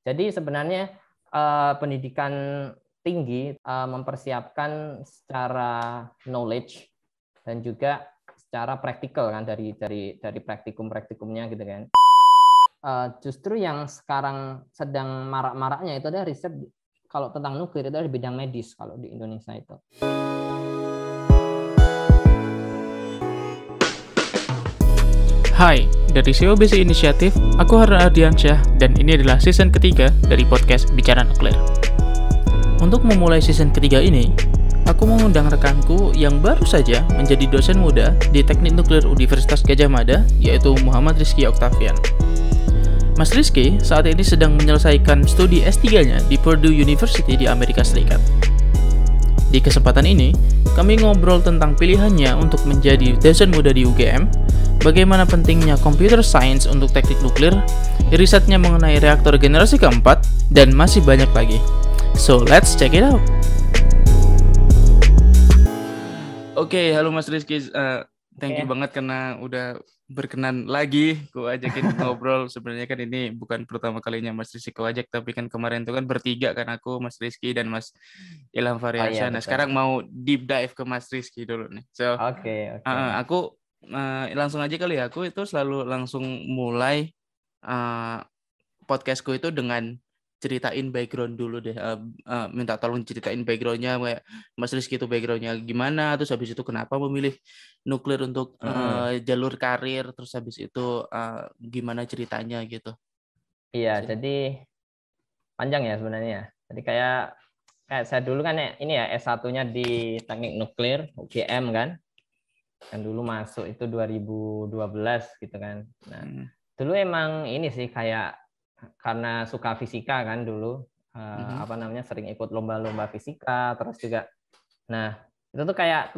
Jadi sebenarnya pendidikan tinggi mempersiapkan secara knowledge dan juga secara praktikal kan dari praktikumnya gitu kan. Justru yang sekarang sedang marak-maraknya itu adalah riset kalau tentang nuklir itu adalah bidang medis kalau di Indonesia itu. Hai, dari COBC Inisiatif, aku Harun Ardiansyah dan ini adalah season ketiga dari podcast Bicara Nuklir. Untuk memulai season ketiga ini, aku mengundang rekanku yang baru saja menjadi dosen muda di Teknik Nuklir Universitas Gadjah Mada, yaitu Muhammad Rizky Octavian. Mas Rizky saat ini sedang menyelesaikan studi S3-nya di Purdue University di Amerika Serikat. Di kesempatan ini, kami ngobrol tentang pilihannya untuk menjadi dosen muda di UGM, bagaimana pentingnya computer science untuk teknik nuklir, risetnya mengenai reaktor generasi keempat, dan masih banyak lagi. So, let's check it out. Oke, halo Mas Rizky. Thank you banget karena udah berkenan lagi ku ajakin ngobrol. Sebenarnya kan ini bukan pertama kalinya Mas Rizky ku ajak, tapi kan kemarin itu kan bertiga kan, aku, Mas Rizky, dan Mas Ilham Faryasa. Nah, sekarang mau deep dive ke Mas Rizky dulu nih. So, aku langsung aja kali ya. Aku itu selalu langsung mulai podcastku itu dengan ceritain background dulu deh. Minta tolong ceritain backgroundnya, kayak Mas Rizky itu backgroundnya gimana, terus habis itu kenapa memilih nuklir untuk jalur karir, terus habis itu gimana ceritanya gitu. Iya, jadi panjang ya sebenarnya. Jadi kayak saya dulu kan ini ya S1-nya di Teknik Nuklir UGM kan. Kan dulu masuk itu 2012 gitu kan. Nah, dulu emang ini sih kayak karena suka fisika kan dulu, sering ikut lomba-lomba fisika, terus juga, nah itu tuh kayak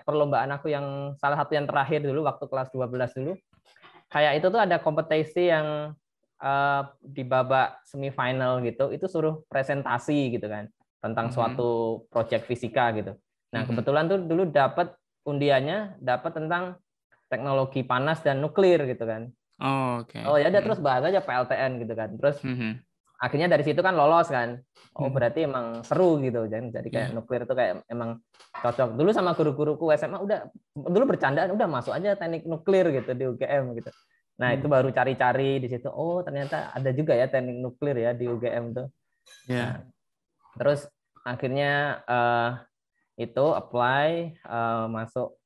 perlombaan aku yang salah satu yang terakhir dulu waktu kelas 12 dulu, kayak itu tuh ada kompetisi yang di babak semifinal gitu, itu suruh presentasi gitu kan tentang suatu proyek fisika gitu. Nah kebetulan tuh dulu dapat undiannya dapat tentang teknologi panas dan nuklir gitu kan. Oh ya udah, terus bahas aja PLTN gitu kan. Terus akhirnya dari situ kan lolos kan. Oh berarti emang seru gitu. Jadi kayak nuklir itu kayak emang cocok. Dulu sama guru-guruku SMA udah dulu bercandaan udah masuk aja teknik nuklir gitu di UGM gitu. Nah itu baru cari-cari di situ. Oh ternyata ada juga ya teknik nuklir ya di UGM tuh. Nah, terus akhirnya itu apply masuk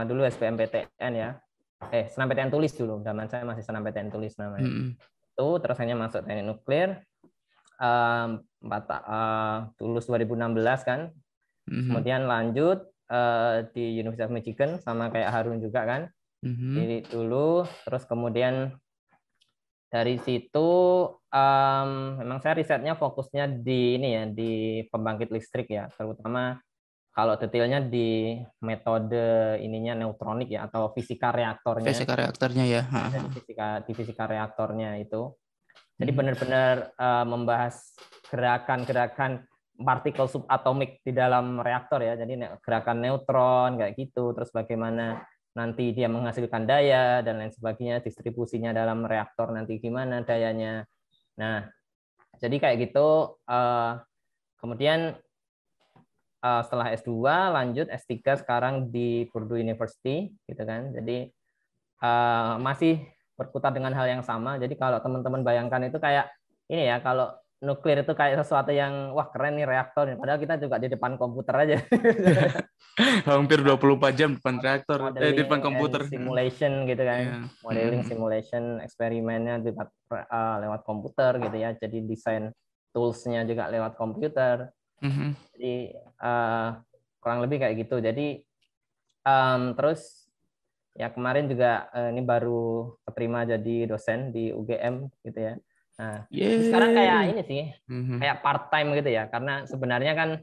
dulu SBMPTN ya. SNMPTN tulis dulu, zaman saya masih SNMPTN tulis namanya. Itu terus hanya masuk teknik nuklir, lulus 2016 kan. Kemudian lanjut di Universitas Michigan sama kayak Harun juga kan. Jadi dulu, terus kemudian dari situ memang saya risetnya fokusnya di ini ya, di pembangkit listrik ya, terutama kalau detailnya di metode ininya neutronik ya, atau fisika reaktornya. Fisika reaktornya ya. Di fisika reaktornya itu. Jadi benar-benar membahas gerakan-gerakan partikel subatomik di dalam reaktor ya. Jadi gerakan neutron kayak gitu, terus bagaimana nanti dia menghasilkan daya dan lain sebagainya, distribusinya dalam reaktor nanti gimana dayanya. Nah, jadi kayak gitu. Kemudian setelah S2 lanjut S3 sekarang di Purdue University gitu kan. Jadi masih berkutat dengan hal yang sama. Jadi kalau teman-teman bayangkan itu kayak ini ya, kalau nuklir itu kayak sesuatu yang wah keren nih reaktor, padahal kita juga di depan komputer aja. Hampir 24 jam depan reaktor, di depan komputer. Simulation gitu kan. Modeling, simulation, eksperimennya juga lewat komputer gitu ya. Jadi desain tools-nya juga lewat komputer. Jadi kurang lebih kayak gitu. Jadi terus ya kemarin juga ini baru keterima jadi dosen di UGM gitu ya. Nah sekarang kayak ini sih kayak part time gitu ya, karena sebenarnya kan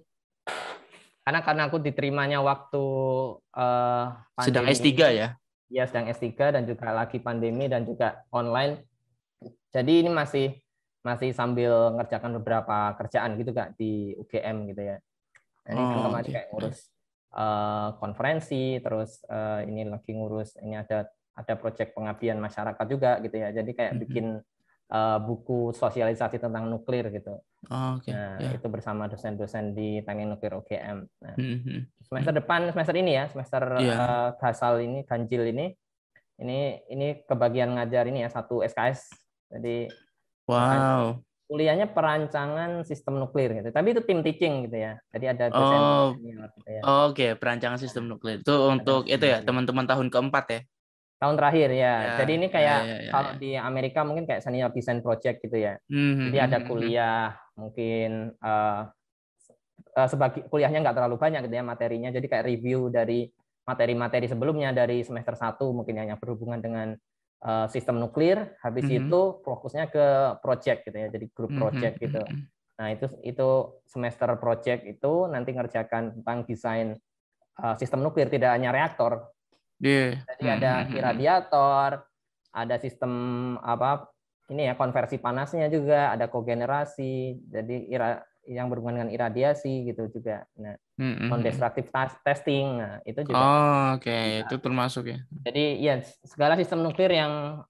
karena aku diterimanya waktu pandemi. Sedang S3 ya? Iya sedang S3 dan juga lagi pandemi dan juga online. Jadi ini masih sambil ngerjakan beberapa kerjaan gitu Kak di UGM gitu ya. Nah, ini kan kemarin kayak ngurus konferensi, terus ini lagi ngurus ini ada proyek pengabdian masyarakat juga gitu ya. Jadi kayak bikin buku sosialisasi tentang nuklir gitu. Oh, oke. Nah, Ya. itu bersama dosen-dosen di Teknik Nuklir UGM. Nah, Mhm. semester depan, semester ini ya, semester Iya. ganjil ini kebagian ngajar ini ya, 1 SKS. Jadi Wow. kuliahnya perancangan sistem nuklir gitu. Tapi itu tim teaching gitu ya. Jadi ada dosen Oh, senior gitu ya. oke. Perancangan sistem nuklir. Itu Ada untuk itu ya, senior. teman-teman tahun keempat ya. Tahun terakhir ya. Ya, Jadi ini ya, kayak ya, ya, kalau ya. di Amerika mungkin kayak senior design project gitu ya. Jadi ada Mhm. kuliah mungkin sebagai kuliahnya nggak terlalu banyak gitu ya materinya. Jadi kayak review dari materi-materi sebelumnya dari semester 1 mungkin yang berhubungan dengan sistem nuklir. Habis Mhm. itu fokusnya ke project gitu ya. Jadi grup Mhm. project gitu. Mhm. Nah, itu semester project itu nanti ngerjakan tentang desain sistem nuklir, tidak hanya reaktor. Iya. Jadi ada Mhm. iradiator, ada sistem apa ini ya konversi panasnya juga, ada kogenerasi. Jadi yang berhubungan dengan iradiasi gitu juga. Nah, non Mhm. destructive testing. Nah, itu juga Oh, oke. Itu bisa. termasuk ya. Jadi ya segala sistem nuklir yang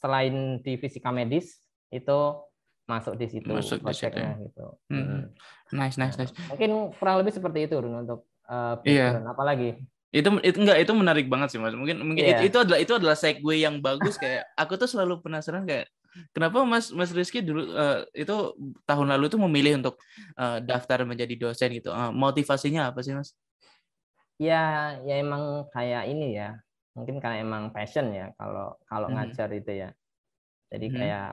selain di fisika medis itu masuk di situ Masuk di situ ya. proyeknya gitu. Mhm. Nice, nice, Nah, nice. mungkin kurang lebih seperti itu Run, untuk Iya. background. Apalagi? Itu enggak, itu menarik banget sih Mas. Mungkin Iya. itu adalah segue yang bagus, kayak aku tuh selalu penasaran kayak kenapa Mas Mas Rizky dulu itu tahun lalu tuh memilih untuk daftar menjadi dosen gitu. Motivasinya apa sih Mas? Ya, ya emang kayak ini ya. Mungkin karena emang passion ya kalau kalau Mhm. ngajar itu ya. Jadi Mhm. kayak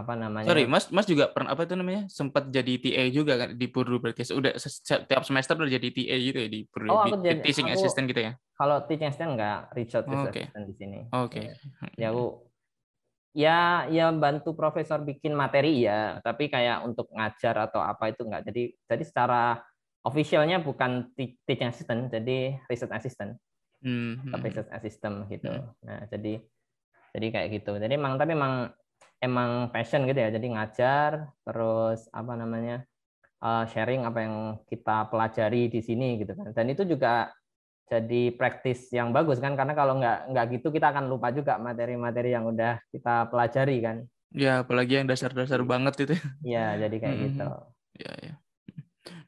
apa namanya? Sorry, Mas juga pernah apa itu namanya? Sempat jadi TA juga kan di Purdue berarti. Udah setiap semester udah jadi TA gitu ya di Purdue, Oh, di teaching aku assistant gitu ya. kalau teaching assistant enggak, research Oke. assistant di sini. Oke. Ya, ya aku ya bantu profesor bikin materi ya, tapi kayak untuk ngajar atau apa itu enggak. Jadi secara officialnya bukan teaching assistant, jadi research assistant, atau Mhm. research assistant gitu. Mhm. Nah, jadi kayak gitu. Jadi emang passion gitu ya. Jadi ngajar terus apa namanya? Sharing apa yang kita pelajari di sini gitu kan. Dan itu juga jadi praktis yang bagus kan, karena kalau nggak gitu kita akan lupa juga materi-materi yang udah kita pelajari kan. Ya, apalagi yang dasar-dasar Jadi, banget itu. ya jadi kayak gitu. Mhm. Ya, ya.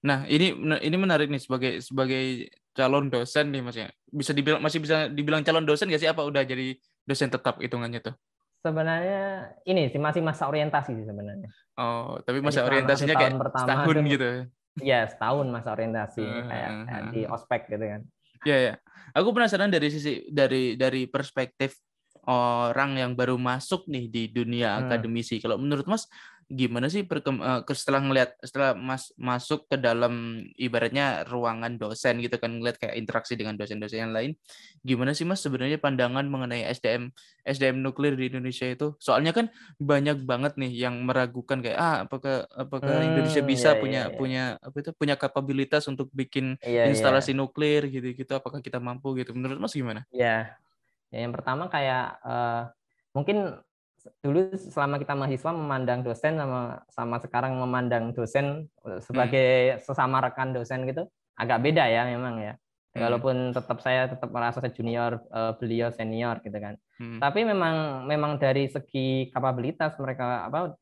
Nah, ini menarik nih sebagai sebagai calon dosen nih Mas ya. Masih bisa dibilang calon dosen nggak sih, apa udah jadi dosen tetap hitungannya tuh? Sebenarnya ini sih masih masa orientasi sih sebenarnya. Oh, tapi Jadi masa selama satu orientasinya tahun kayak pertama setahun tuh gitu. ya setahun masa orientasi kayak di Heeh. ospek gitu kan. Ya, ya. Aku penasaran dari sisi dari perspektif orang yang baru masuk nih di dunia Hmm. akademisi. Kalau menurut Mas gimana sih setelah Mas masuk ke dalam ibaratnya ruangan dosen gitu kan, ngeliat kayak interaksi dengan dosen-dosen yang lain. Gimana sih Mas sebenarnya pandangan mengenai SDM nuklir di Indonesia itu? Soalnya kan banyak banget nih yang meragukan kayak apakah Indonesia bisa Ya, ya, punya ya. punya apa itu punya kapabilitas untuk bikin Iya, iya. instalasi nuklir gitu-gitu, apakah kita mampu gitu? Menurut Mas gimana? Ya, ya, yang pertama kayak mungkin dulu selama kita mahasiswa memandang dosen sama sama sekarang memandang dosen Hmm, sebagai sesama rekan dosen gitu agak beda ya memang ya. hmm, Walaupun saya tetap merasa saya junior, beliau senior gitu kan. hmm, Tapi memang memang dari segi kapabilitas mereka apa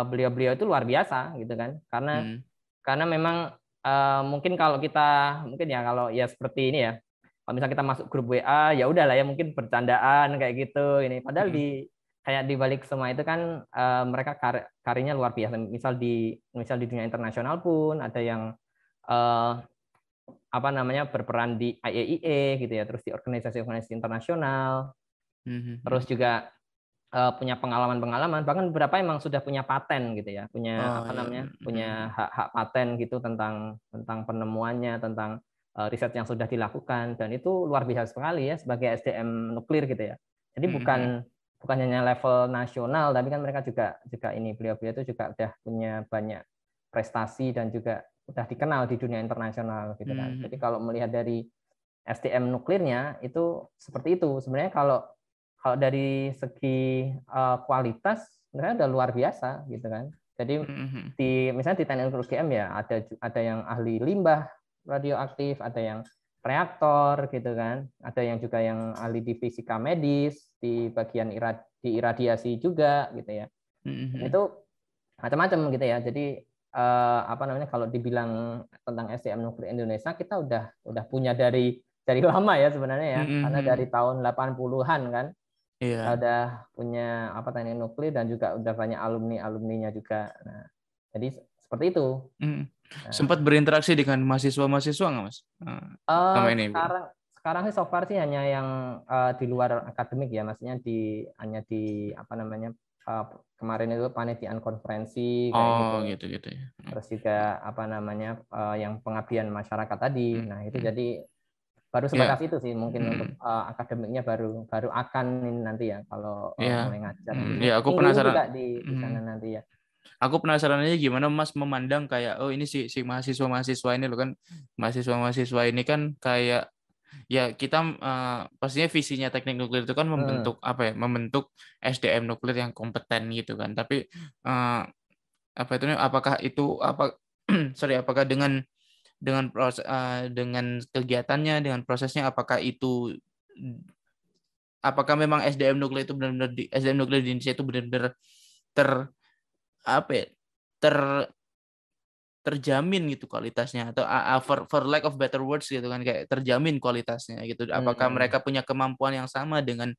beliau-beliau itu luar biasa gitu kan. hmm, Karena memang mungkin kalau kita mungkin ya kalau ya seperti ini ya, kalau misalnya kita masuk grup WA ya udahlah ya mungkin bercandaan kayak gitu ini, padahal hmm, di balik semua itu kan mereka karirnya luar biasa. Misal di dunia internasional pun ada yang eh, apa namanya berperan di IAEA gitu ya, terus di organisasi-organisasi internasional, hmm, hmm, hmm. terus juga punya pengalaman-pengalaman, bahkan beberapa emang sudah punya paten gitu ya, punya Oh apa ya, namanya, hmm, punya hak-hak paten gitu tentang penemuannya, tentang riset yang sudah dilakukan, dan itu luar biasa sekali ya sebagai SDM nuklir gitu ya. Jadi hmm, hmm, bukan bukan hanya level nasional, tapi kan mereka juga juga ini beliau-beliau itu juga udah punya banyak prestasi dan juga udah dikenal di dunia internasional gitu kan. hmm, Jadi kalau melihat dari SDM nuklirnya itu seperti itu. Sebenarnya kalau kalau dari segi kualitas sebenarnya udah luar biasa gitu kan. Jadi hmm, hmm, misalnya di teknik UGM ya ada yang ahli limbah radioaktif, ada yang reaktor gitu kan, ada yang juga yang ahli di fisika medis, di bagian di iradiasi juga gitu ya. Itu macam-macam gitu ya. Jadi kalau dibilang tentang SDM nuklir Indonesia, kita udah punya dari lama ya sebenarnya ya, karena dari tahun 80-an kan. Kita udah punya teknik nuklir dan juga udah banyak alumninya juga. Nah, jadi seperti itu. Sempat berinteraksi dengan mahasiswa-mahasiswa nggak, Mas? Sama ini. Sekarang sih so far sih hanya yang di luar akademik ya, maksudnya hanya di kemarin itu panitiaan konferensi kayak gitu ya. Terus juga yang pengabdian masyarakat tadi. Nah, itu jadi baru sebatas itu sih mungkin untuk akademiknya baru akan ini nanti ya kalau mulai ngajar. Aku penasaran juga di sana nanti ya. Aku penasaran aja gimana Mas memandang kayak ini si mahasiswa ini loh kan, mahasiswa ini kan kayak ya kita pastinya visinya teknik nuklir itu kan membentuk membentuk SDM nuklir yang kompeten gitu kan. Tapi apakah dengan kegiatannya, dengan prosesnya, apakah memang SDM nuklir itu benar-benar SDM nuklir di Indonesia itu benar-benar terjamin gitu kualitasnya, atau for lack of better words gitu kan, kayak terjamin kualitasnya gitu. Apakah mereka punya kemampuan yang sama dengan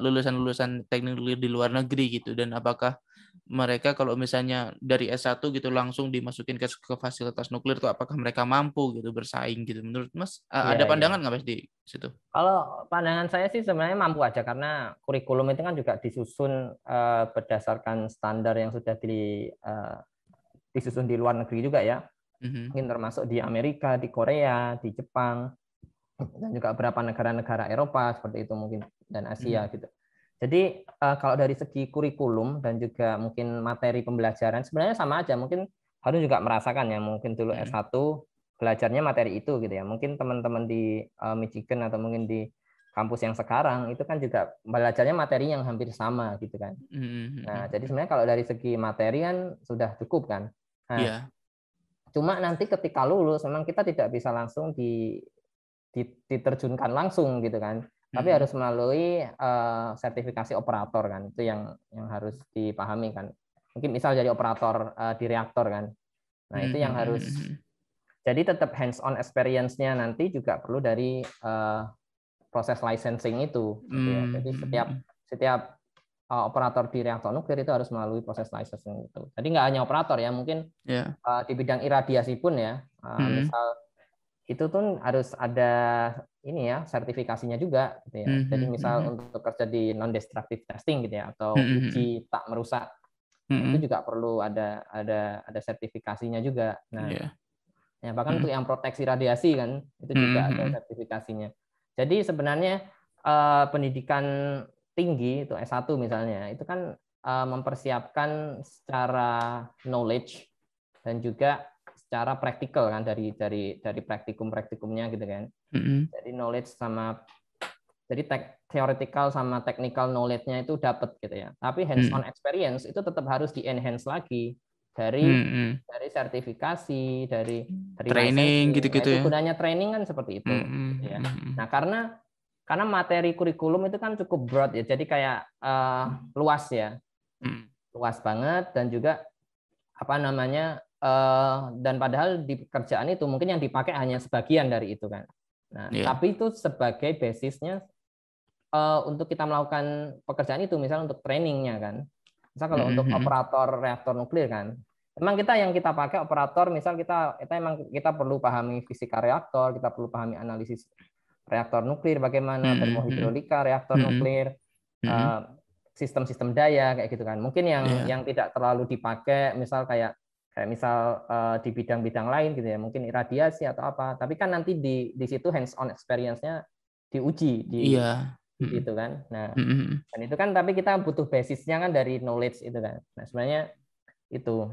lulusan teknik nuklir di luar negeri gitu, dan apakah mereka kalau misalnya dari S1 gitu langsung dimasukin ke fasilitas nuklir tuh apakah mereka mampu gitu bersaing gitu? Menurut Mas ada pandangan nggak Mas di situ? Kalau pandangan saya sih sebenarnya mampu aja, karena kurikulum itu kan juga disusun berdasarkan standar yang sudah disusun di luar negeri juga ya. Mungkin termasuk di Amerika, di Korea, di Jepang, dan juga beberapa negara-negara Eropa seperti itu mungkin, dan Asia gitu. Jadi kalau dari segi kurikulum dan juga mungkin materi pembelajaran sebenarnya sama aja. Mungkin Harun juga merasakan ya, mungkin dulu S1 belajarnya materi itu gitu ya. Mungkin teman-teman di Michigan atau mungkin di kampus yang sekarang itu kan juga belajarnya materi yang hampir sama gitu kan. Nah, jadi sebenarnya kalau dari segi materi kan sudah cukup kan. Nah, cuma nanti ketika lulus memang kita tidak bisa langsung diterjunkan langsung gitu kan. Tapi harus melalui sertifikasi operator kan. Itu yang harus dipahami kan. Mungkin misal jadi operator di reaktor kan. Nah, itu yang harus. Jadi tetap hands-on experience-nya nanti juga perlu dari proses licensing itu. Gitu ya. Jadi setiap operator di reaktor nuklir itu harus melalui proses licensing itu. Jadi nggak hanya operator ya, mungkin di bidang iradiasi pun ya, misal itu tuh harus ada ini ya sertifikasinya juga. Gitu ya. Jadi misal untuk kerja di non-destructive testing gitu ya, atau uji tak merusak, itu juga perlu ada sertifikasinya juga. Nah, ya bahkan untuk yang proteksi radiasi kan itu juga ada sertifikasinya. Jadi sebenarnya pendidikan tinggi itu S1 misalnya itu kan mempersiapkan secara knowledge dan juga secara praktikal kan, dari praktikumnya gitu kan. Jadi knowledge jadi theoretical sama technical knowledge-nya itu dapat gitu ya. Tapi hands on experience itu tetap harus di enhance lagi dari sertifikasi, dari training gitu-gitu itu ya. gunanya training kan seperti itu gitu ya. Nah, karena materi kurikulum itu kan cukup broad ya. Jadi kayak luas ya. Luas banget, dan juga dan padahal di pekerjaan itu mungkin yang dipakai hanya sebagian dari itu kan. Nah, tapi itu sebagai basisnya untuk kita melakukan pekerjaan itu, misal untuk trainingnya kan. Misal kalau untuk operator reaktor nuklir kan, memang yang kita pakai operator, misal kita perlu pahami fisika reaktor, kita perlu pahami analisis reaktor nuklir, bagaimana termohidrolika reaktor nuklir, sistem-sistem daya kayak gitu kan. Mungkin yang tidak terlalu dipakai, misal kayak misal di bidang-bidang lain gitu ya, mungkin iradiasi atau apa. Tapi kan nanti di situ hands-on experience-nya diuji di situ kan. Nah, dan itu kan tapi kita butuh basisnya kan dari knowledge itu kan. Nah, sebenarnya itu.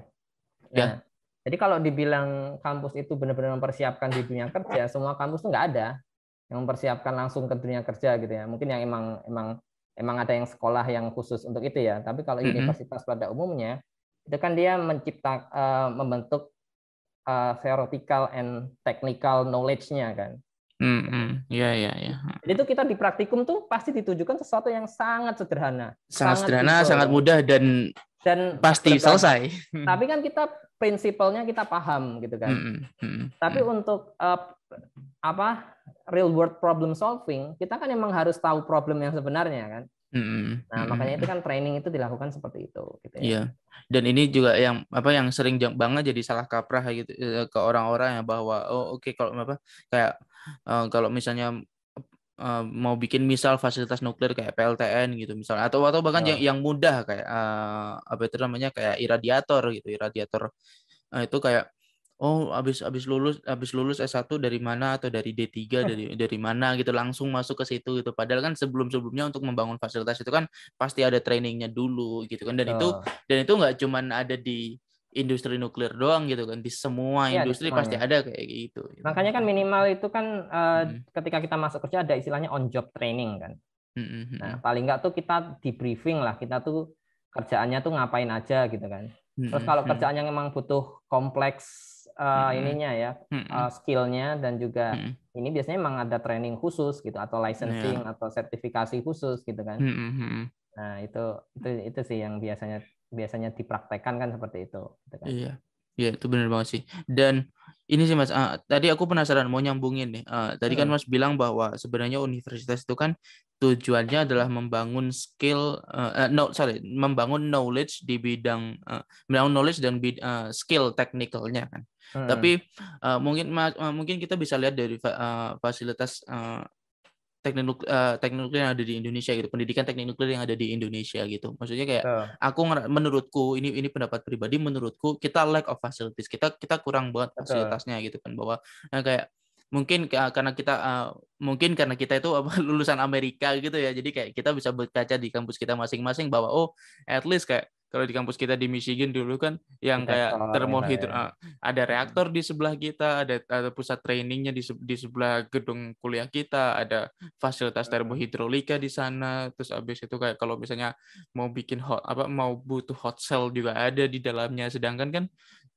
Nah, jadi kalau dibilang kampus itu benar-benar mempersiapkan di dunia kerja, semua kampus itu nggak ada yang mempersiapkan langsung ke dunia kerja gitu ya. Mungkin yang emang ada yang sekolah yang khusus untuk itu ya. Tapi kalau universitas pada umumnya itu kan dia membentuk theoretical and technical knowledge-nya kan. Iya. Jadi itu kita di praktikum tuh pasti ditujukan sesuatu yang sangat sederhana, sangat mudah dan dan pasti selesai. Tapi kan kita prinsipalnya kita paham gitu kan. Tapi untuk real world problem solving, kita kan emang harus tahu problem yang sebenarnya kan. Nah, makanya itu kan training itu dilakukan seperti itu gitu ya. Iya. Dan ini juga yang sering banget jadi salah kaprah gitu ke orang-orang ya, bahwa oke, kalau kayak kalau misalnya mau bikin misal fasilitas nuklir kayak PLTN gitu misalnya, atau bahkan yang mudah kayak apa itu namanya, kayak iradiator gitu, itu kayak habis lulus S1 dari mana, atau dari D3 dari mana gitu, langsung masuk ke situ gitu. Padahal kan sebelumnya untuk membangun fasilitas itu kan pasti ada trainingnya dulu gitu kan. Dan itu nggak cuman ada di industri nuklir doang gitu kan, di semua industri pasti ada kayak gitu. Makanya kan minimal itu kan ketika kita masuk kerja ada istilahnya on job training kan. Nah, paling nggak tuh kita di briefing lah, kita tuh kerjaannya tuh ngapain aja gitu kan. Terus kalau kerjaan yang memang butuh kompleks ininya ya, skillnya, dan juga ini biasanya memang ada training khusus gitu, atau licensing atau sertifikasi khusus gitu kan. Nah, itu sih yang biasanya dipraktekkan kan seperti itu gitu kan. Iya, itu benar banget sih. Dan ini sih Mas, tadi aku penasaran mau nyambungin nih. Tadi kan Mas bilang bahwa sebenarnya universitas itu kan tujuannya adalah membangun membangun knowledge di bidang membangun knowledge dan skill technicalnya kan. Tapi mungkin kita bisa lihat dari fasilitas teknik nuklir yang ada di Indonesia gitu, pendidikan teknik nuklir yang ada di Indonesia gitu. Maksudnya kayak menurutku ini pendapat pribadi, menurutku kita lack of facilities, kita kurang banget fasilitasnya gitu kan, bahwa kayak mungkin karena kita itu lulusan Amerika gitu ya, jadi kayak kita bisa berkaca di kampus kita masing-masing bahwa at least kayak kalau di kampus kita di Michigan dulu kan yang kayak ada reaktor di sebelah kita, ada pusat trainingnya di sebelah gedung kuliah kita, ada fasilitas termohidrolika di sana. Terus abis itu kayak kalau misalnya mau bikin mau butuh hot cell juga ada di dalamnya. Sedangkan kan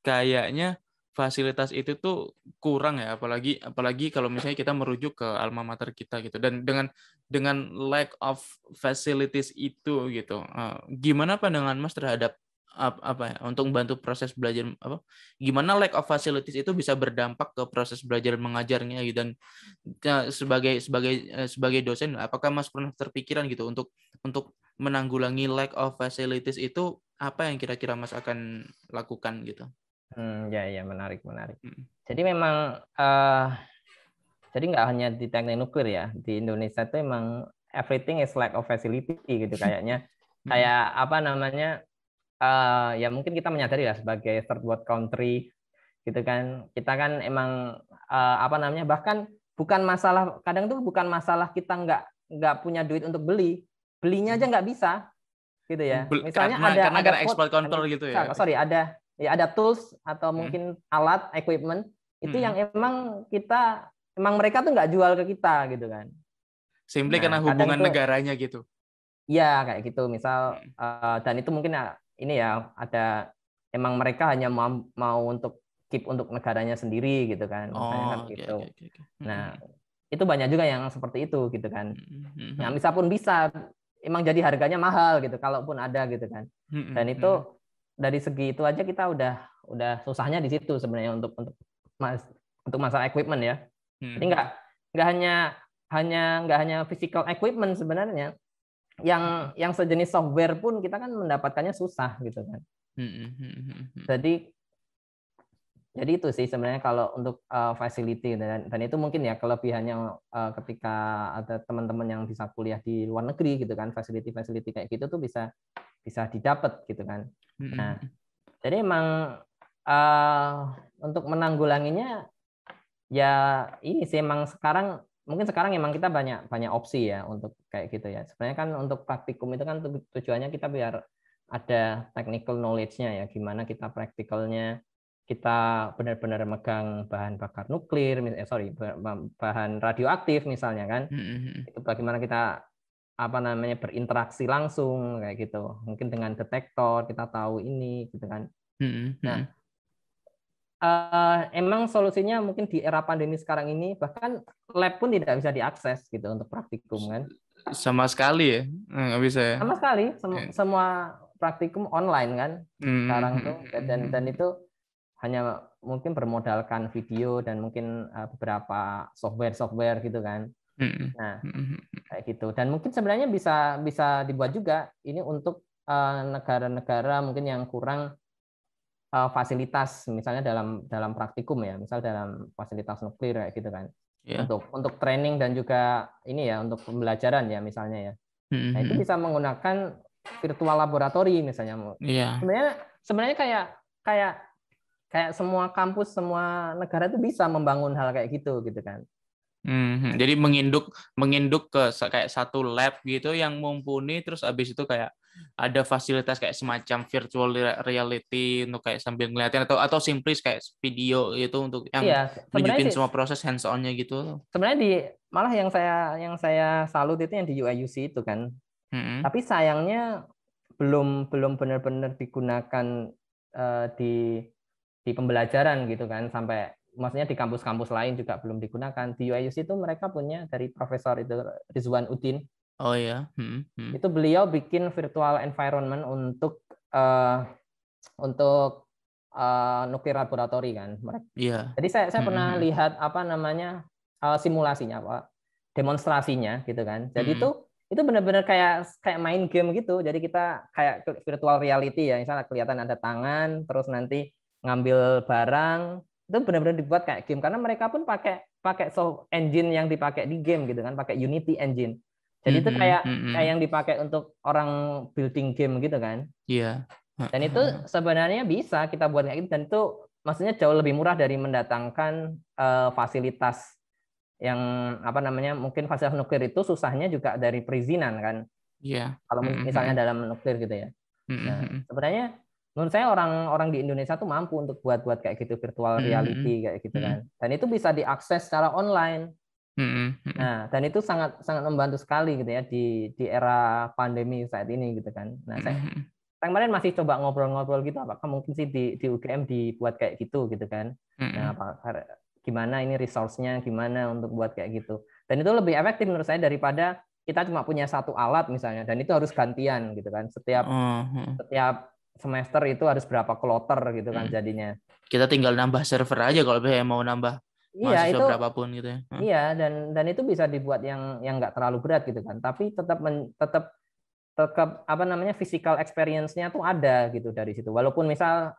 kayaknya fasilitas itu tuh kurang ya, apalagi kalau misalnya kita merujuk ke alma mater kita gitu. Dan dengan lack of facilities itu gitu, gimana pandangan Mas terhadap untuk membantu proses belajar, gimana lack of facilities itu bisa berdampak ke proses belajar mengajarnya gitu. Dan sebagai dosen, apakah Mas pernah terpikiran gitu untuk menanggulangi lack of facilities itu, apa yang kira-kira Mas akan lakukan gitu? Ya, menarik. Jadi memang jadi nggak hanya di teknik nuklir ya, di Indonesia itu emang everything is lack of facility gitu kayaknya. Kayak apa namanya, ya mungkin kita menyadari lah sebagai third world country gitu kan, kita kan emang bahkan kadang tuh bukan masalah kita nggak punya duit untuk belinya aja nggak bisa gitu ya. Misalnya ada export control gitu ya. Ada tools atau mungkin alat equipment itu yang emang mereka tuh nggak jual ke kita gitu kan. Simply karena hubungan negaranya gitu. Iya kayak gitu misal, dan itu mungkin ini ya ada emang mereka hanya mau untuk keep untuk negaranya sendiri gitu kan. Gitu. Nah itu banyak juga yang seperti itu gitu kan. Nah misal bisa emang jadi harganya mahal gitu kalaupun ada gitu kan. Dan itu dari segi itu aja kita udah susahnya di situ sebenarnya untuk masalah equipment ya. Jadi nggak hanya physical equipment sebenarnya, yang sejenis software pun kita kan mendapatkannya susah gitu kan. Jadi itu sih sebenarnya kalau untuk facility, dan itu mungkin ya kelebihannya ketika ada teman-teman yang bisa kuliah di luar negeri gitu kan, facility kayak gitu tuh bisa didapat gitu kan. Nah, jadi emang untuk menanggulanginya ya ini sih emang mungkin sekarang emang kita banyak opsi ya untuk kayak gitu ya. Sebenarnya kan untuk praktikum itu kan tujuannya kita biar ada technical knowledge-nya ya, gimana kita praktikalnya kita benar-benar megang bahan bakar nuklir, bahan radioaktif misalnya kan. Itu bagaimana kita berinteraksi langsung kayak gitu. Mungkin dengan detektor kita tahu ini gitu kan. Nah, emang solusinya mungkin di era pandemi sekarang ini bahkan lab pun tidak bisa diakses gitu untuk praktikum kan. Sama sekali ya, nggak bisa ya. Sama sekali, semua praktikum online kan sekarang tuh, dan itu hanya mungkin bermodalkan video dan mungkin beberapa software gitu kan. Nah, kayak gitu. Dan mungkin sebenarnya bisa dibuat juga ini untuk negara-negara mungkin yang kurang fasilitas, misalnya dalam praktikum ya, misal dalam fasilitas nuklir kayak gitu kan. Yeah. Untuk training dan juga ini ya untuk pembelajaran ya misalnya ya. Nah, itu bisa menggunakan virtual laboratory misalnya. Yeah. Sebenarnya kayak semua kampus, semua negara itu bisa membangun hal kayak gitu kan. Jadi menginduk ke kayak satu lab gitu yang mumpuni, terus abis itu kayak ada fasilitas kayak semacam virtual reality untuk kayak sambil ngeliatin atau simplis kayak video gitu untuk yang nunjukin semua proses hands on-nya gitu. Sebenarnya malah yang saya salut itu yang di UIUC itu kan. Tapi sayangnya belum benar-benar digunakan di pembelajaran gitu kan, sampai maksudnya di kampus-kampus lain juga belum digunakan. Di UIUC itu mereka punya dari Profesor itu Rizwan Udin. Oh ya. Itu beliau bikin virtual environment untuk nuklir laboratory kan. Yeah. Jadi saya pernah lihat simulasinya, demonstrasinya gitu kan. Jadi itu benar-benar kayak main game gitu. Jadi kita kayak virtual reality ya, misalnya kelihatan ada tangan, terus nanti ngambil barang, itu benar-benar dibuat kayak game karena mereka pun pakai soft engine yang dipakai di game gitu kan, pakai Unity engine. Jadi itu kayak yang dipakai untuk orang building game gitu kan. Iya. Dan itu sebenarnya bisa kita buat kayak gitu, dan itu maksudnya jauh lebih murah dari mendatangkan fasilitas yang mungkin fasilitas nuklir itu susahnya juga dari perizinan kan. Iya. Kalau misalnya dalam nuklir gitu ya. Nah, sebenarnya menurut saya orang di Indonesia tuh mampu untuk buat kayak gitu virtual reality kayak gitu kan. Dan itu bisa diakses secara online. Nah, dan itu sangat membantu sekali gitu ya di era pandemi saat ini gitu kan. Nah, saya kemarin masih coba ngobrol-ngobrol gitu, apakah mungkin sih di UGM dibuat kayak gitu kan. Nah, gimana ini resource-nya, gimana untuk buat kayak gitu. Dan itu lebih efektif menurut saya daripada kita cuma punya satu alat misalnya, dan itu harus gantian gitu kan. Setiap semester itu harus berapa kloter gitu kan jadinya. Kita tinggal nambah server aja kalau mau nambah mahasiswa itu, berapapun gitu ya. Iya, dan itu bisa dibuat yang nggak terlalu berat gitu kan. Tapi tetap physical experience-nya tuh ada gitu dari situ. Walaupun misal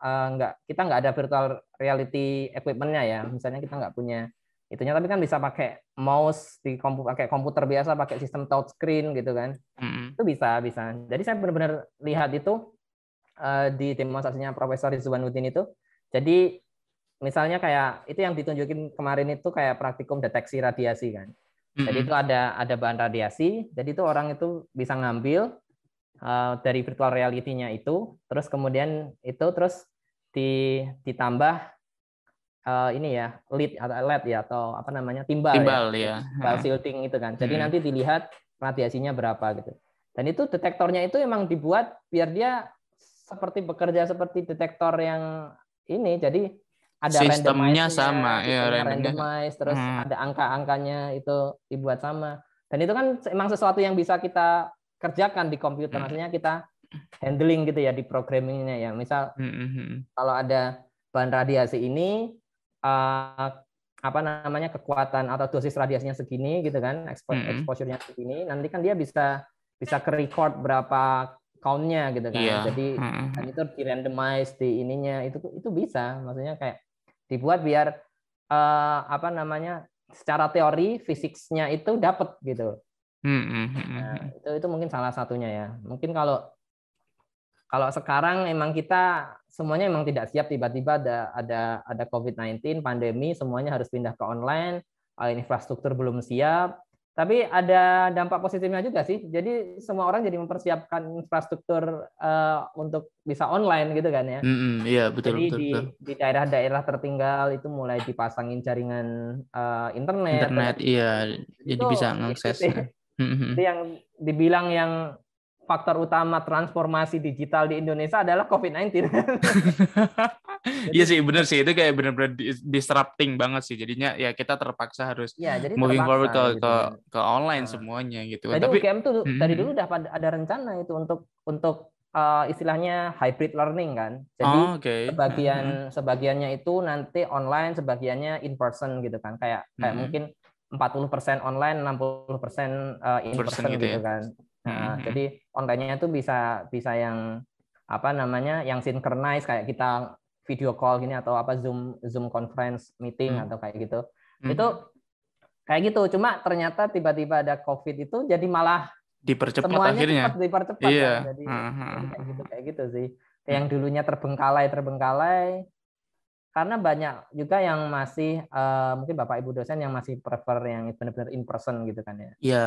kita nggak ada virtual reality equipment-nya ya. Misalnya kita nggak punya itunya, tapi kan bisa pakai mouse pakai komputer biasa, pakai sistem touchscreen gitu kan. Itu bisa. Jadi saya benar-benar lihat itu di demonstrasinya Profesor Rizwanuddin itu. Jadi misalnya kayak itu yang ditunjukin kemarin itu kayak praktikum deteksi radiasi kan. Jadi itu ada bahan radiasi. Jadi itu orang itu bisa ngambil dari virtual reality-nya itu, terus kemudian itu terus ditambah ini ya LED ya atau timbal ya. Timbal shielding itu kan. Jadi nanti dilihat radiasinya berapa gitu. Dan itu detektornya itu emang dibuat biar dia seperti bekerja seperti detektor yang ini. Jadi ada sistemnya sama ya, randomize, terus ada angka-angkanya itu dibuat sama. Dan itu kan emang sesuatu yang bisa kita kerjakan di komputer, maksudnya kita handling gitu ya di programmingnya ya. Misal kalau ada bahan radiasi ini kekuatan atau dosis radiasinya segini gitu kan, exposure-nya segini, nanti kan dia bisa ke-record berapa count-nya gitu kan. Yeah. Jadi dan itu di-randomize di ininya itu bisa, maksudnya kayak dibuat biar secara teori fisiknya itu dapat gitu. Nah, itu mungkin salah satunya ya. Mungkin kalau sekarang emang kita semuanya emang tidak siap, tiba-tiba ada COVID-19 pandemi, semuanya harus pindah ke online, infrastruktur belum siap. Tapi ada dampak positifnya juga sih. Jadi semua orang jadi mempersiapkan infrastruktur untuk bisa online gitu kan ya. Iya, betul. Jadi di daerah-daerah tertinggal itu mulai dipasangin jaringan internet. Iya. Jadi bisa mengakses. Itu yang dibilang yang faktor utama transformasi digital di Indonesia adalah COVID-19. Iya sih, benar sih, itu kayak benar-benar disrupting banget sih. Jadinya ya kita terpaksa harus moving forward ke online semuanya gitu. Jadi UGM tuh dari dulu udah ada rencana itu untuk istilahnya hybrid learning kan. Jadi sebagiannya itu nanti online, sebagiannya in person gitu kan. Kayak mungkin 40% online, 60% in person gitu kan. Nah, jadi online-nya itu bisa yang yang synchronize kayak kita video call gini atau Zoom conference meeting atau kayak gitu. Itu kayak gitu. Cuma ternyata tiba-tiba ada COVID itu jadi malah dipercepat semuanya akhirnya. dipercepat kan. Jadi kayak gitu sih. Yang dulunya terbengkalai karena banyak juga yang masih mungkin Bapak Ibu dosen yang masih prefer yang benar-benar in person gitu kan ya. Iya.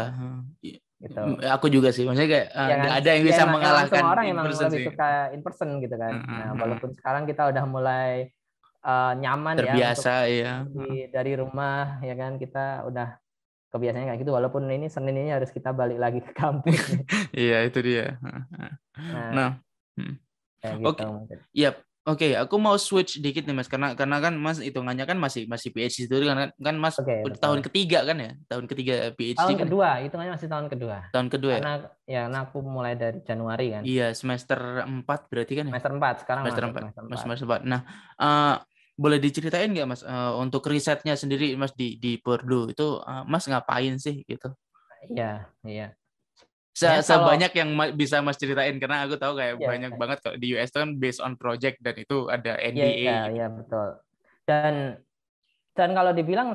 Gitu. Aku juga sih, maksudnya kayak nggak ada yang bisa mengalahkan semua orang in emang person lebih sih. suka in person gitu kan. Nah, walaupun sekarang kita udah mulai nyaman terbiasa ya untuk dari rumah ya kan, kita udah kebiasaannya kayak gitu, walaupun ini Senin ini harus kita balik lagi ke kampus. Iya, itu dia. Nah, kayak oke. Gitu, Yap. Oke, aku mau switch dikit nih Mas, karena kan Mas hitungannya kan masih PhD itu kan Mas tahun ketiga kan ya, tahun ketiga PhD. Tahun kedua, hitungannya masih tahun kedua. Tahun kedua karena aku mulai dari Januari kan. Iya, semester 4 berarti kan ya. Semester 4 sekarang semester 4. Nah, boleh diceritain nggak Mas untuk risetnya sendiri Mas di Purdue itu Mas ngapain sih gitu? Iya. Sebanyak yang bisa Mas ceritain, karena aku tahu kayak banyak banget kalau di US itu kan based on project dan itu ada NDA. Iya, betul. Dan kalau dibilang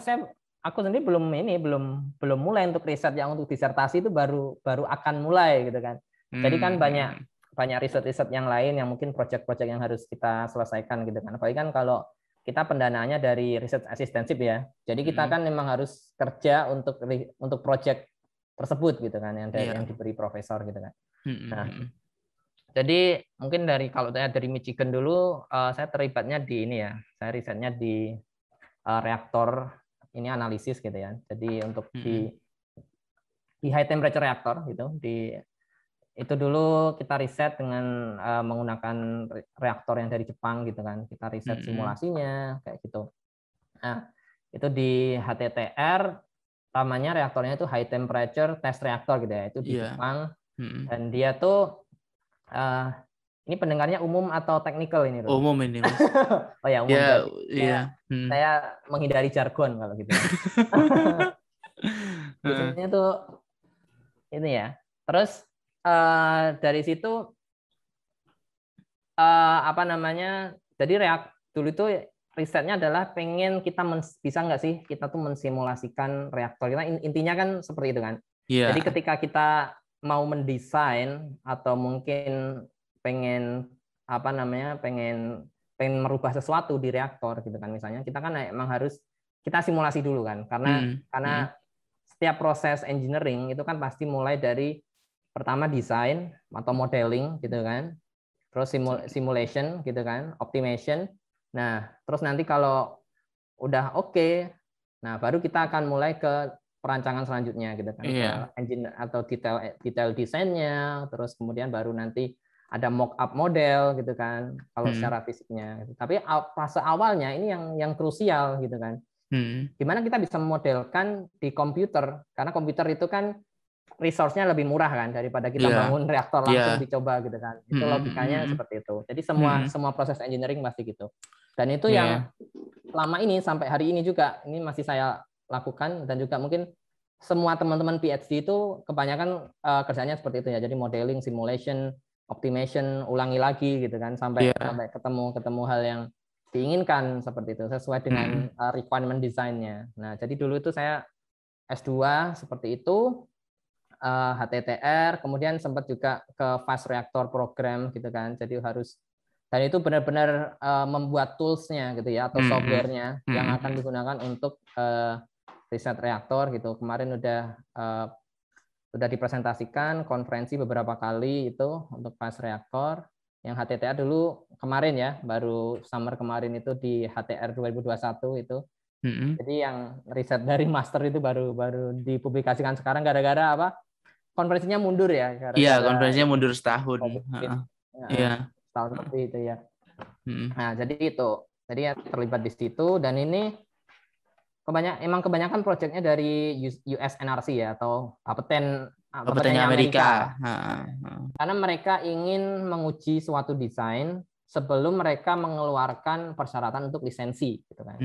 aku sendiri belum mulai untuk riset yang untuk disertasi itu baru akan mulai gitu kan. Jadi kan banyak riset-riset yang lain yang mungkin project-project yang harus kita selesaikan gitu kan. Apalagi kan kalau kita pendanaannya dari riset asistensif ya. Jadi kita kan memang harus kerja untuk project tersebut gitu kan, yang diberi profesor gitu kan. Nah, jadi mungkin kalau saya dari Michigan dulu, saya terlibatnya di ini ya. Saya risetnya di reaktor ini analisis gitu ya. Jadi untuk di high temperature reaktor gitu, itu dulu kita riset dengan menggunakan reaktor yang dari Jepang gitu kan. Kita riset simulasinya kayak gitu. Nah, itu di HTTR namanya reaktornya itu high temperature test reactor gitu ya. Itu di Jepang. Dan dia tuh ini pendengarnya umum atau technical ini, Rul? Umum ini, Mas. Oh ya, umum. Saya menghindari jargon kalau gitu. Biasanya tuh ini ya. Terus dari situ jadi dulu itu risetnya adalah pengen kita bisa nggak sih kita tuh mensimulasikan reaktor kita, intinya kan seperti itu kan. Jadi ketika kita mau mendesain atau mungkin pengen merubah sesuatu di reaktor gitu kan, misalnya kita kan emang harus kita simulasi dulu kan, karena setiap proses engineering itu kan pasti mulai dari pertama desain atau modeling gitu kan, terus simulation gitu kan, optimization. Nah, terus nanti kalau udah oke, nah baru kita akan mulai ke perancangan selanjutnya gitu kan, ke engine atau detail desainnya, terus kemudian baru nanti ada mock up model gitu kan, kalau secara fisiknya. Tapi fase awalnya ini yang krusial gitu kan. Gimana kita bisa memodelkan di komputer, karena komputer itu kan resource-nya lebih murah kan daripada kita bangun reaktor langsung dicoba gitu kan. Itu logikanya seperti itu. Jadi semua proses engineering pasti gitu. Dan itu yang selama ini sampai hari ini juga ini masih saya lakukan, dan juga mungkin semua teman-teman PhD itu kebanyakan kerjanya seperti itu ya. Jadi modeling, simulation, optimization, ulangi lagi gitu kan sampai ketemu hal yang diinginkan seperti itu sesuai dengan requirement desainnya. Nah, jadi dulu itu saya S2 seperti itu, HTTR, kemudian sempat juga ke fast reactor program gitu kan. Jadi harus, dan itu benar-benar membuat tools-nya gitu ya, atau software-nya yang akan digunakan untuk riset reaktor gitu. Kemarin udah dipresentasikan konferensi beberapa kali itu untuk fast reaktor. Yang HTTR dulu kemarin ya, baru summer kemarin itu di HTR 2021 itu. Jadi yang riset dari master itu baru dipublikasikan sekarang gara-gara apa? Konferensinya mundur ya. Iya, konferensinya mundur setahun. Iya. Setahun lebih itu ya. Nah, jadi itu. Jadi ya terlibat di situ, dan ini kebanyakan proyeknya dari US NRC ya, atau Bapeten petani Amerika. Karena mereka ingin menguji suatu desain sebelum mereka mengeluarkan persyaratan untuk lisensi, gitu kan.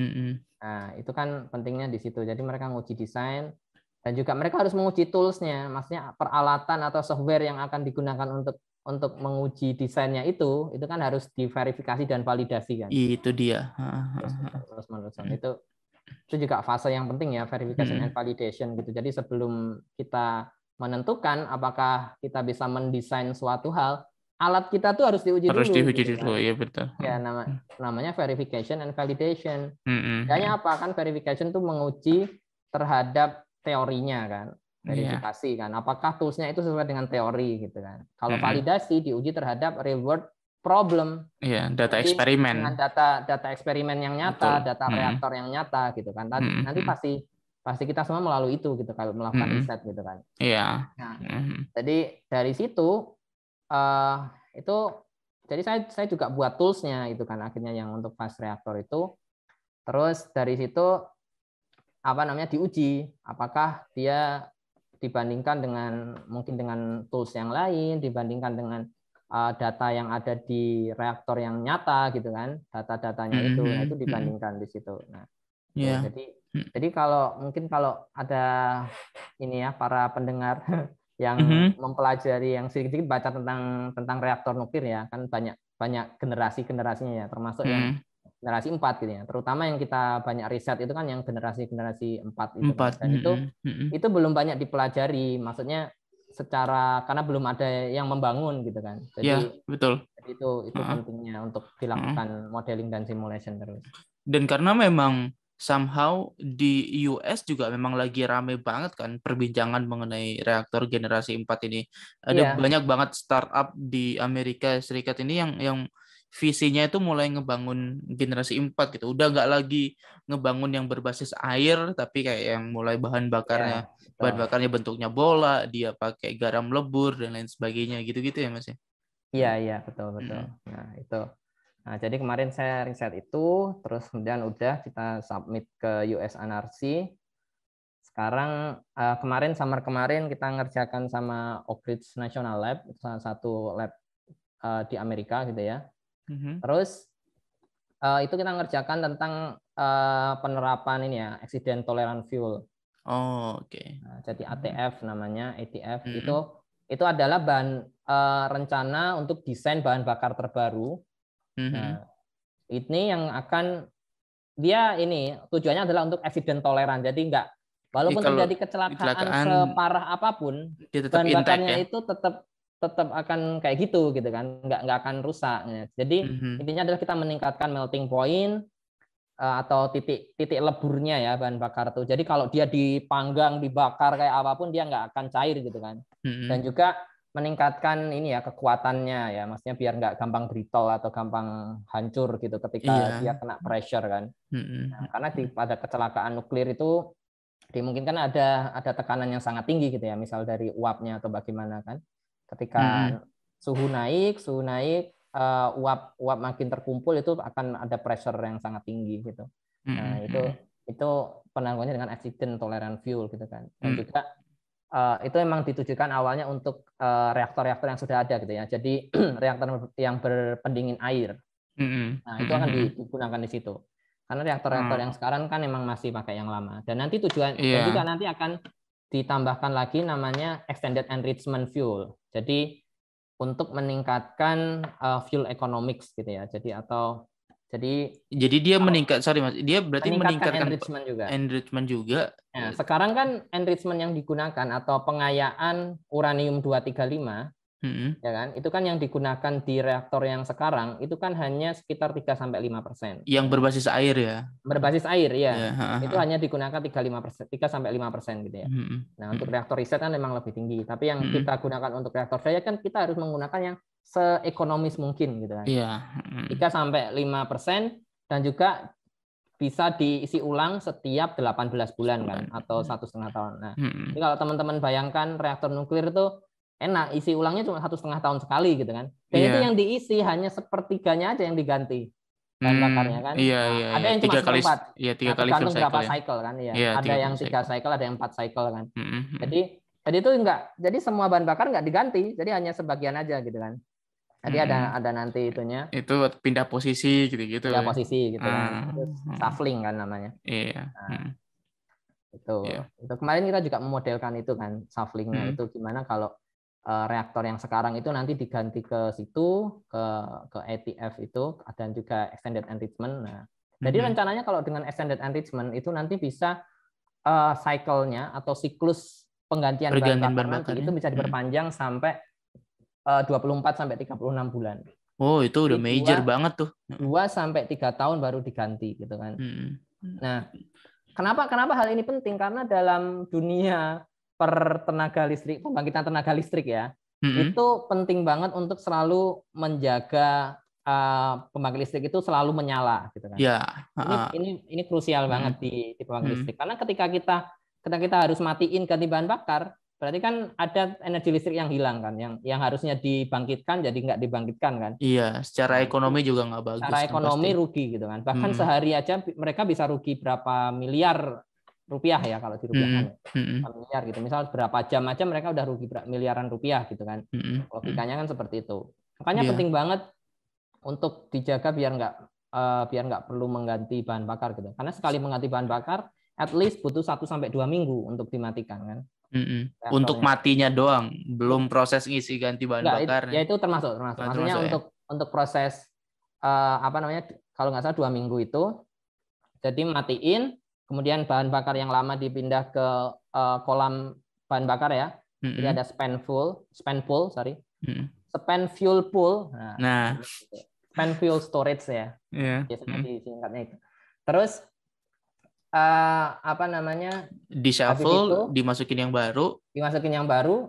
Nah, itu kan pentingnya di situ. Jadi mereka menguji desain dan juga mereka harus menguji tools-nya, maksudnya peralatan atau software yang akan digunakan untuk menguji desainnya itu kan harus diverifikasi dan validasi kan. Itu dia. Terus-menerus. Itu juga fase yang penting ya, verification and validation gitu. Jadi sebelum kita menentukan apakah kita bisa mendesain suatu hal, alat kita tuh harus diuji dulu. Harus diuji gitu dulu, kan. ya betul. Ya namanya verification and validation. Kayaknya apa kan verification tuh menguji terhadap teorinya kan, verifikasi kan. Apakah toolsnya itu sesuai dengan teori gitu kan. Kalau validasi diuji terhadap real world problem. Iya, data jadi, eksperimen. Dengan data eksperimen yang nyata, betul. data reaktor yang nyata gitu kan. Nanti pasti kita semua melalui itu gitu kalau melakukan riset gitu kan. Iya. Nah, jadi dari situ itu jadi saya juga buat toolsnya itu kan akhirnya yang untuk fast reaktor itu. Terus dari situ diuji apakah dia dibandingkan mungkin dengan tools yang lain, dibandingkan dengan data yang ada di reaktor yang nyata gitu kan, data-datanya itu dibandingkan di situ. Nah, jadi kalau ada ini ya para pendengar yang mempelajari yang sedikit baca tentang reaktor nuklir ya, kan banyak generasinya ya, termasuk yang generasi 4 gitu ya. Terutama yang kita banyak riset itu kan yang generasi 4 itu kan. Dan itu belum banyak dipelajari, maksudnya karena belum ada yang membangun gitu kan. Jadi ya, betul. Itu pentingnya untuk dilakukan modeling dan simulation terus. Dan karena memang somehow di US juga memang lagi rame banget kan perbincangan mengenai reaktor generasi 4 ini. Ada banyak banget startup di Amerika Serikat ini yang visinya itu mulai ngebangun generasi 4 gitu. Udah nggak lagi ngebangun yang berbasis air, tapi kayak yang mulai bahan bakarnya bentuknya bola, dia pakai garam lebur dan lain sebagainya gitu-gitu ya Mas ya. Iya, betul. Nah, itu. Nah, jadi kemarin saya riset itu, terus kemudian udah kita submit ke US NRC. Sekarang summer kemarin kita ngerjakan sama Oak Ridge National Lab, salah satu lab di Amerika gitu ya. Terus itu kita ngerjakan tentang penerapan ini ya, accident tolerant fuel. Oh, oke. Nah, jadi ATF namanya, ATF itu adalah rencana untuk desain bahan bakar terbaru. Nah, ini yang tujuannya adalah untuk accident toleran. Jadi walaupun terjadi kecelakaan separah apapun, bahan bakarnya itu tetap akan kayak gitu kan, nggak akan rusak. Jadi intinya adalah kita meningkatkan melting point atau titik leburnya ya bahan bakar tuh. Jadi kalau dia dipanggang, dibakar kayak apapun dia nggak akan cair gitu kan. Dan juga meningkatkan kekuatannya ya, maksudnya biar nggak gampang brittle atau gampang hancur gitu ketika dia kena pressure kan. Nah, karena pada kecelakaan nuklir itu dimungkinkan ada tekanan yang sangat tinggi gitu ya, misal dari uapnya atau bagaimana kan. Ketika suhu naik, uap makin terkumpul itu akan ada pressure yang sangat tinggi gitu. Nah, itu penanggulangannya dengan accident tolerant fuel gitu kan. Dan juga itu memang ditujukan awalnya untuk reaktor-reaktor yang sudah ada gitu ya. Jadi reaktor yang berpendingin air. Nah, itu akan digunakan di situ. Karena reaktor-reaktor yang sekarang kan memang masih pakai yang lama. Dan nanti dan juga nanti akan ditambahkan lagi namanya extended enrichment fuel. Jadi untuk meningkatkan fuel economics gitu ya. Jadi dia meningkat, Mas. Dia berarti meningkatkan enrichment juga. Nah, sekarang kan enrichment yang digunakan atau pengayaan uranium 235 ya kan? Itu kan yang digunakan di reaktor yang sekarang itu kan hanya sekitar 3-5%. Yang berbasis air ya. Berbasis air ya. Itu hanya digunakan 3-5% gitu ya. Nah, untuk reaktor riset kan memang lebih tinggi, tapi yang kita gunakan untuk reaktor daya kan kita harus menggunakan yang seekonomis mungkin gitu kan. 3-5% dan juga bisa diisi ulang setiap 18 bulan kan, atau 1,5 tahun. Nah, jadi kalau teman-teman bayangkan reaktor nuklir itu enak, isi ulangnya cuma 1,5 tahun sekali gitu kan. Dan itu yang diisi hanya sepertiganya aja yang diganti bahan bakarnya kan. Ada yang cuma seperempat. Iya, 3 kali tergantung full berapa cycle cycle kan. Iya, ada yang 3 cycle, ada yang 4 cycle kan. Jadi Jadi itu jadi semua bahan bakar nggak diganti, jadi hanya sebagian aja gitu kan. Jadi ada nanti itunya. Itu pindah posisi gitu-gitu. Pindah posisi gitu kan. Ah, Terus shuffling kan namanya. iya. Nah, itu Iya. kemarin kita juga memodelkan itu kan, shufflingnya itu gimana kalau reaktor yang sekarang itu nanti diganti ke situ, ke ATF itu, dan juga extended enrichment. Nah, jadi rencananya kalau dengan extended enrichment itu nanti bisa cycle-nya atau siklus penggantian bahan bakar nanti itu bisa diperpanjang sampai 24 sampai 36 bulan. Oh, itu udah major banget tuh. 2 sampai 3 tahun baru diganti gitu kan. Nah, kenapa hal ini penting? Karena dalam dunia pembangkitan tenaga listrik ya, itu penting banget untuk selalu menjaga pembangkit listrik itu selalu menyala gitu kan. Ya. Ini krusial banget di pembangkit listrik, karena ketika kita harus matiin ganti bahan bakar, berarti kan ada energi listrik yang hilang kan, yang harusnya dibangkitkan jadi nggak dibangkitkan kan. Iya, secara ekonomi juga nggak bagus. Secara ekonomi rugi gitu kan. Bahkan sehari aja mereka bisa rugi berapa miliar rupiah ya kalau dirupiahkan. Miliar gitu. Misal berapa jam aja mereka udah rugi miliaran rupiah gitu kan. Logikanya kan seperti itu. Makanya penting banget untuk dijaga biar nggak perlu mengganti bahan bakar gitu. Karena sekali mengganti bahan bakar, at least butuh 1-2 minggu untuk dimatikan kan. Untuk matinya doang, belum proses ngisi ganti bahan bakar. Ya itu termasuk. Maksudnya untuk proses kalau nggak salah 2 minggu itu, jadi matiin, kemudian bahan bakar yang lama dipindah ke kolam bahan bakar ya. Jadi ada spent fuel pool. Nah. Spent fuel storage ya. Biasanya disingkatnya itu. Terus di shuffle, dimasukin yang baru.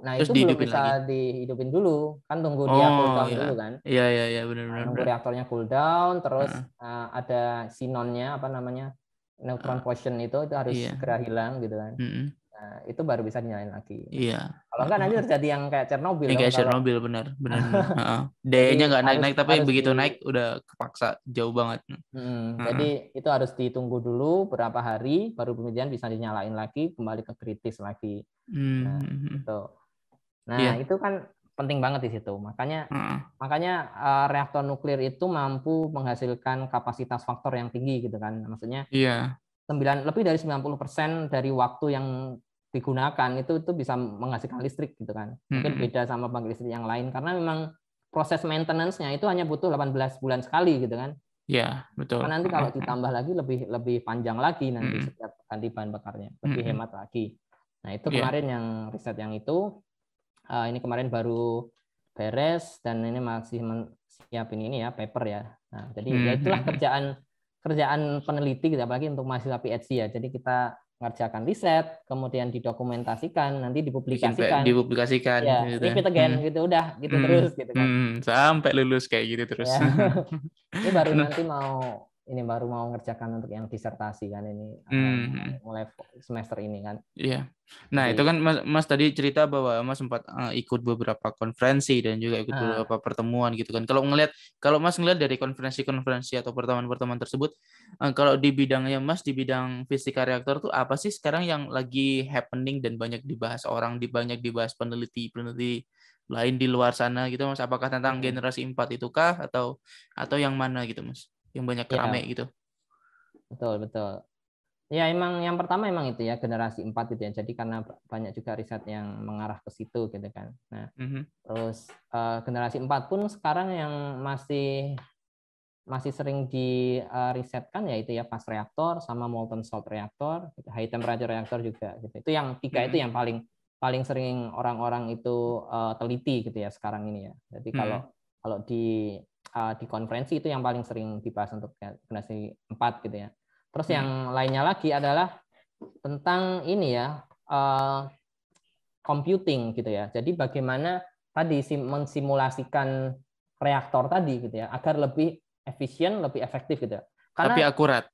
Nah itu belum bisa dihidupin dulu, kan tunggu dia cool down dulu kan. Iya benar. Tunggu reaktornya cool down, terus ada xenonnya neutron fusion itu harus segera hilang gitu kan. Nah, itu baru bisa dinyalain lagi. Iya. Kalau enggak nanti terjadi yang kayak Chernobyl. Kayak Chernobyl benar. DE-nya nggak naik, tapi begitu naik udah kepaksa jauh banget. Jadi itu harus ditunggu dulu berapa hari, baru kemudian bisa dinyalain lagi, kembali ke kritis lagi. Itu kan penting banget di situ. Makanya reaktor nuklir itu mampu menghasilkan kapasitas faktor yang tinggi gitu kan. Maksudnya lebih dari 90% dari waktu yang digunakan itu bisa menghasilkan listrik gitu kan. Mungkin beda sama pembangkit listrik yang lain karena memang proses maintenance-nya itu hanya butuh 18 bulan sekali gitu kan. Iya, betul. Karena nanti kalau ditambah lagi lebih panjang lagi nanti setiap ganti bahan bakarnya, lebih hemat lagi. Nah, itu kemarin yang riset yang itu ini kemarin baru beres dan ini masih siapin ini ya paper ya. Nah, jadi ya itulah kerjaan peneliti gitu, apalagi untuk mahasiswa PhD ya. Jadi kita ngerjakan riset, kemudian didokumentasikan, nanti dipublikasikan. Ya, gitu. Repeat again gitu, udah gitu terus gitu kan. Sampai lulus kayak gitu terus. Ya. Ini baru nanti baru mau ngerjakan untuk yang disertasi kan ini mulai semester ini kan. Iya. Nah, itu kan Mas tadi cerita bahwa Mas sempat ikut beberapa konferensi dan juga ikut beberapa pertemuan gitu kan. Kalau Mas ngelihat dari konferensi-konferensi atau pertemuan-pertemuan tersebut, kalau di bidangnya Mas di bidang fisika reaktor tuh apa sih sekarang yang lagi happening dan banyak dibahas banyak dibahas peneliti lain di luar sana gitu Mas? Apakah tentang generasi 4 itukah atau yang mana gitu Mas? Yang banyak rame gitu. Betul. Ya emang yang pertama itu ya generasi 4 gitu ya. Jadi karena banyak juga riset yang mengarah ke situ gitu kan. Nah, terus generasi 4 pun sekarang yang masih sering di risetkan yaitu ya fast reaktor sama molten salt reaktor, high temperature reaktor juga gitu. Itu yang 3 itu yang paling sering orang-orang itu teliti gitu ya sekarang ini ya. Jadi kalau di konferensi itu yang paling sering dibahas untuk generasi 4 gitu ya. Terus yang lainnya lagi adalah tentang ini ya computing gitu ya. Jadi bagaimana tadi mensimulasikan reaktor tadi gitu ya agar lebih efisien, lebih efektif gitu. Tapi akurat.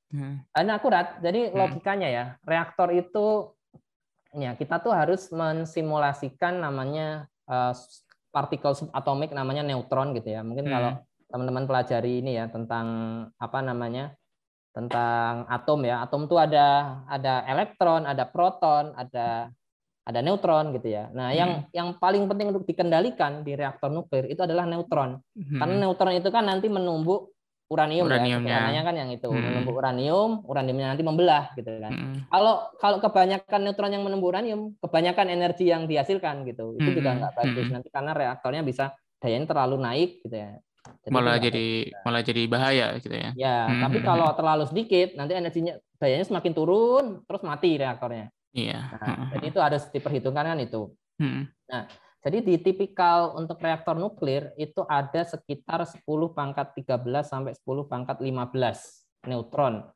Akurat. Jadi logikanya ya, reaktor itu ya kita tuh harus mensimulasikan namanya partikel subatomik namanya neutron gitu ya. Mungkin kalau teman-teman pelajari ini ya tentang tentang atom ya. Atom itu ada elektron, ada proton, ada ada neutron gitu ya. Nah, yang paling penting untuk dikendalikan di reaktor nuklir itu adalah neutron. Karena neutron itu kan nanti menumbuk uranium ya, sederhananya kan yang itu, menumbuk uraniumnya nanti membelah gitu kan. Kalau kebanyakan neutron yang menumbuk uranium, kebanyakan energi yang dihasilkan gitu. Itu juga nggak bagus nanti karena reaktornya bisa dayanya terlalu naik gitu ya. Jadi malah jadi bahaya gitu ya. Ya, tapi kalau terlalu sedikit nanti energinya dayanya semakin turun terus mati reaktornya. Iya. Nah, jadi itu harus diperhitungkan kan itu. Nah, jadi di tipikal untuk reaktor nuklir itu ada sekitar 10 pangkat 13 sampai 10 pangkat 15 neutron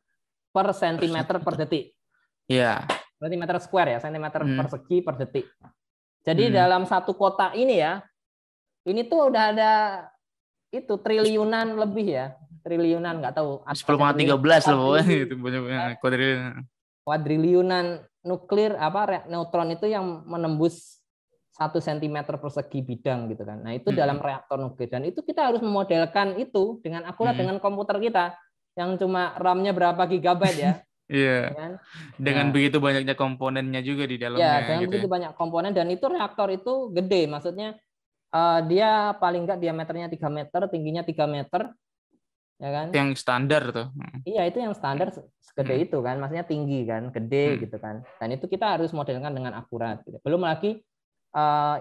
per sentimeter per detik. Iya. Sentimeter square ya, sentimeter persegi per detik. Jadi dalam satu kota ini ya, ini tuh udah ada itu triliunan lebih ya. Triliunan nggak tahu. 10,13 loh pokoknya itu banyak kuadriliunan nuklir neutron itu yang menembus 1 cm persegi bidang gitu kan. Nah, itu dalam reaktor nuklir dan itu kita harus memodelkan itu dengan akurat dengan komputer kita yang cuma RAM-nya berapa gigabyte ya. Iya. Kan? Dengan begitu banyaknya komponennya juga di dalamnya. Ya, dengan gitu begitu banyak komponen dan itu reaktor itu gede, maksudnya dia paling enggak diameternya 3 meter, tingginya 3 meter. Ya kan? Yang standar tuh. Iya, itu yang standar segede itu kan, maksudnya tinggi kan, gede gitu kan. Dan itu kita harus modelkan dengan akurat. Gitu. Belum lagi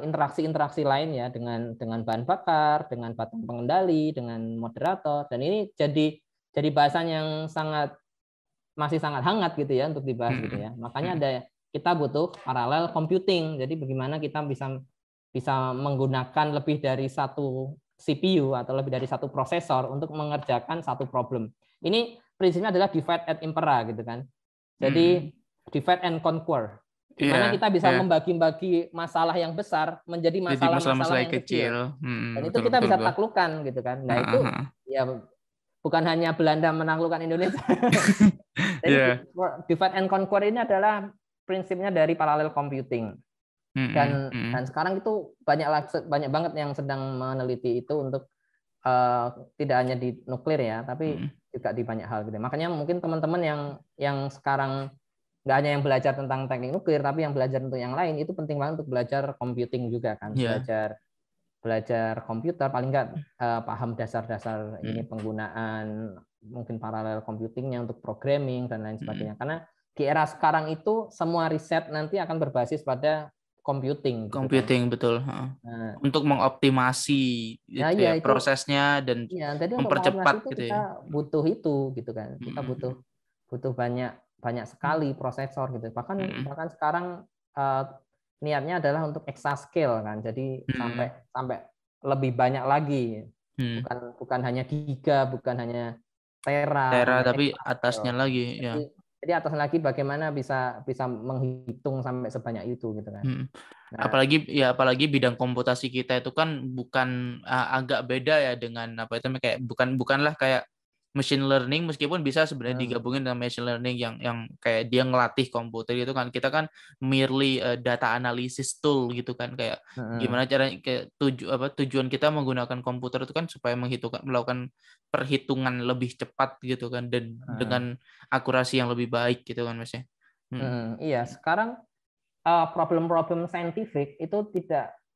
interaksi-interaksi lain ya dengan bahan bakar, dengan batang pengendali, dengan moderator. Dan ini jadi bahasan yang masih sangat hangat gitu ya untuk dibahas gitu ya. Makanya kita butuh parallel computing. Jadi bagaimana kita bisa menggunakan lebih dari satu CPU atau lebih dari satu prosesor untuk mengerjakan satu problem. Ini prinsipnya adalah divide and impera gitu kan. Jadi divide and conquer. Di mana kita bisa membagi-bagi masalah yang besar menjadi masalah-masalah yang kecil. Dan itu kita bisa taklukkan gitu kan. Nah, itu ya bukan hanya Belanda menaklukkan Indonesia. Jadi divide and conquer ini adalah prinsipnya dari parallel computing. Dan sekarang itu banyak banget yang sedang meneliti itu untuk tidak hanya di nuklir ya, tapi juga di banyak hal gitu. Makanya mungkin teman-teman yang sekarang nggak hanya yang belajar tentang teknik nuklir, tapi yang belajar untuk yang lain itu penting banget untuk belajar computing juga kan, belajar komputer paling nggak paham dasar-dasar ini penggunaan mungkin paralel computingnya untuk programming dan lain sebagainya. Karena di era sekarang itu semua riset nanti akan berbasis pada computing kan? Betul. Nah, untuk mengoptimasi itu prosesnya dan mempercepat gitu kita butuh itu gitu kan. Kita butuh banyak sekali prosesor gitu. Bahkan sekarang niatnya adalah untuk exascale kan. Jadi sampai lebih banyak lagi. Bukan hanya giga, bukan hanya tera tapi atasnya lagi ya. Jadi atas lagi bagaimana bisa menghitung sampai sebanyak itu gitu kan. Nah, apalagi bidang komputasi kita itu kan bukan agak beda ya dengan apa itu kayak bukanlah kayak machine learning, meskipun bisa sebenarnya digabungin dengan machine learning yang kayak dia ngelatih komputer gitu kan. Kita kan merely data analysis tool gitu kan, kayak gimana caranya kayak tujuan kita menggunakan komputer itu kan supaya melakukan perhitungan lebih cepat gitu kan, dan dengan akurasi yang lebih baik gitu kan Mas ya. Iya, sekarang problem-problem saintifik itu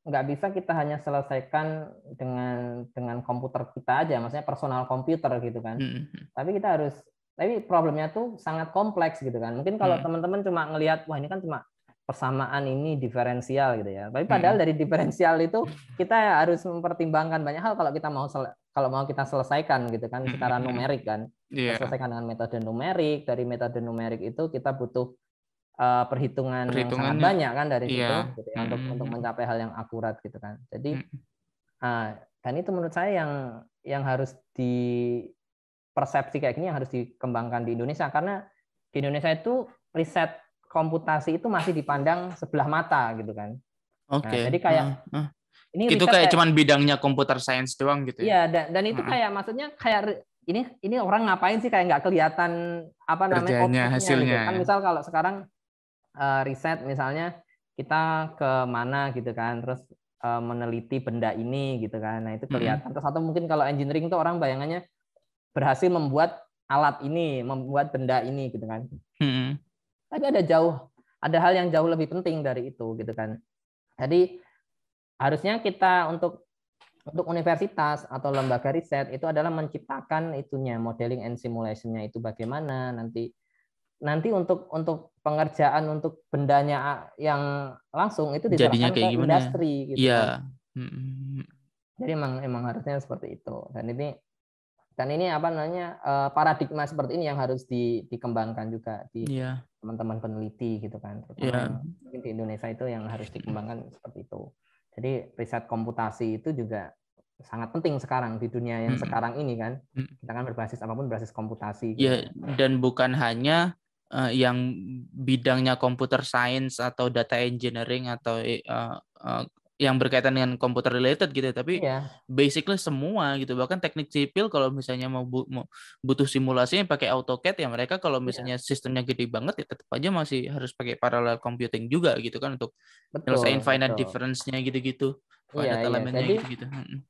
nggak bisa kita hanya selesaikan dengan komputer kita aja, maksudnya personal komputer gitu kan. Tapi problemnya tuh sangat kompleks gitu kan. Mungkin kalau teman-teman cuma ngelihat wah ini kan cuma persamaan ini diferensial gitu ya. Tapi padahal dari diferensial itu kita harus mempertimbangkan banyak hal kalau mau kita selesaikan gitu kan secara numerik kan. Kita selesaikan dengan metode numerik. Dari metode numerik itu kita butuh perhitungan yang sangat banyak kan dari situ gitu ya, untuk mencapai hal yang akurat gitu kan. Jadi dan itu menurut saya yang harus persepsi kayak gini yang harus dikembangkan di Indonesia, karena di Indonesia itu riset komputasi itu masih dipandang sebelah mata gitu kan. Nah, jadi kayak ini itu kayak cuman bidangnya computer science doang gitu ya. Iya, dan itu kayak maksudnya kayak ini orang ngapain sih, kayak nggak kelihatan kerjanya, hasilnya gitu. Kan misal kalau sekarang riset misalnya kita ke mana gitu kan, terus meneliti benda ini gitu kan, nah itu kelihatan. Terus atau mungkin kalau engineering itu orang bayangannya berhasil membuat alat ini, membuat benda ini gitu kan. Tapi ada ada hal yang jauh lebih penting dari itu gitu kan. Jadi harusnya kita untuk universitas atau lembaga riset itu adalah menciptakan itunya, modeling and simulation-nya itu bagaimana nanti untuk pengerjaan untuk bendanya yang langsung itu Jadinya diserahkan ke kayak gimana ya? industri gitu Iya. kan. Jadi emang harusnya seperti itu. Dan ini apa namanya paradigma seperti ini yang harus dikembangkan juga di Iya. teman-teman peneliti gitu kan. Terutama Iya. yang mungkin di Indonesia itu yang harus dikembangkan seperti itu. Jadi riset komputasi itu juga sangat penting sekarang di dunia yang sekarang ini kan. Kita kan berbasis apapun berbasis komputasi gitu. Ya, dan bukan hanya yang bidangnya computer science atau data engineering atau yang berkaitan dengan computer related gitu, tapi basically semua gitu. Bahkan teknik sipil kalau misalnya mau butuh simulasinya pakai AutoCAD ya, mereka kalau misalnya sistemnya gede banget ya tetap aja masih harus pakai parallel computing juga gitu kan untuk nyelesain finite difference-nya gitu-gitu. Finite elemennya gitu-gitu.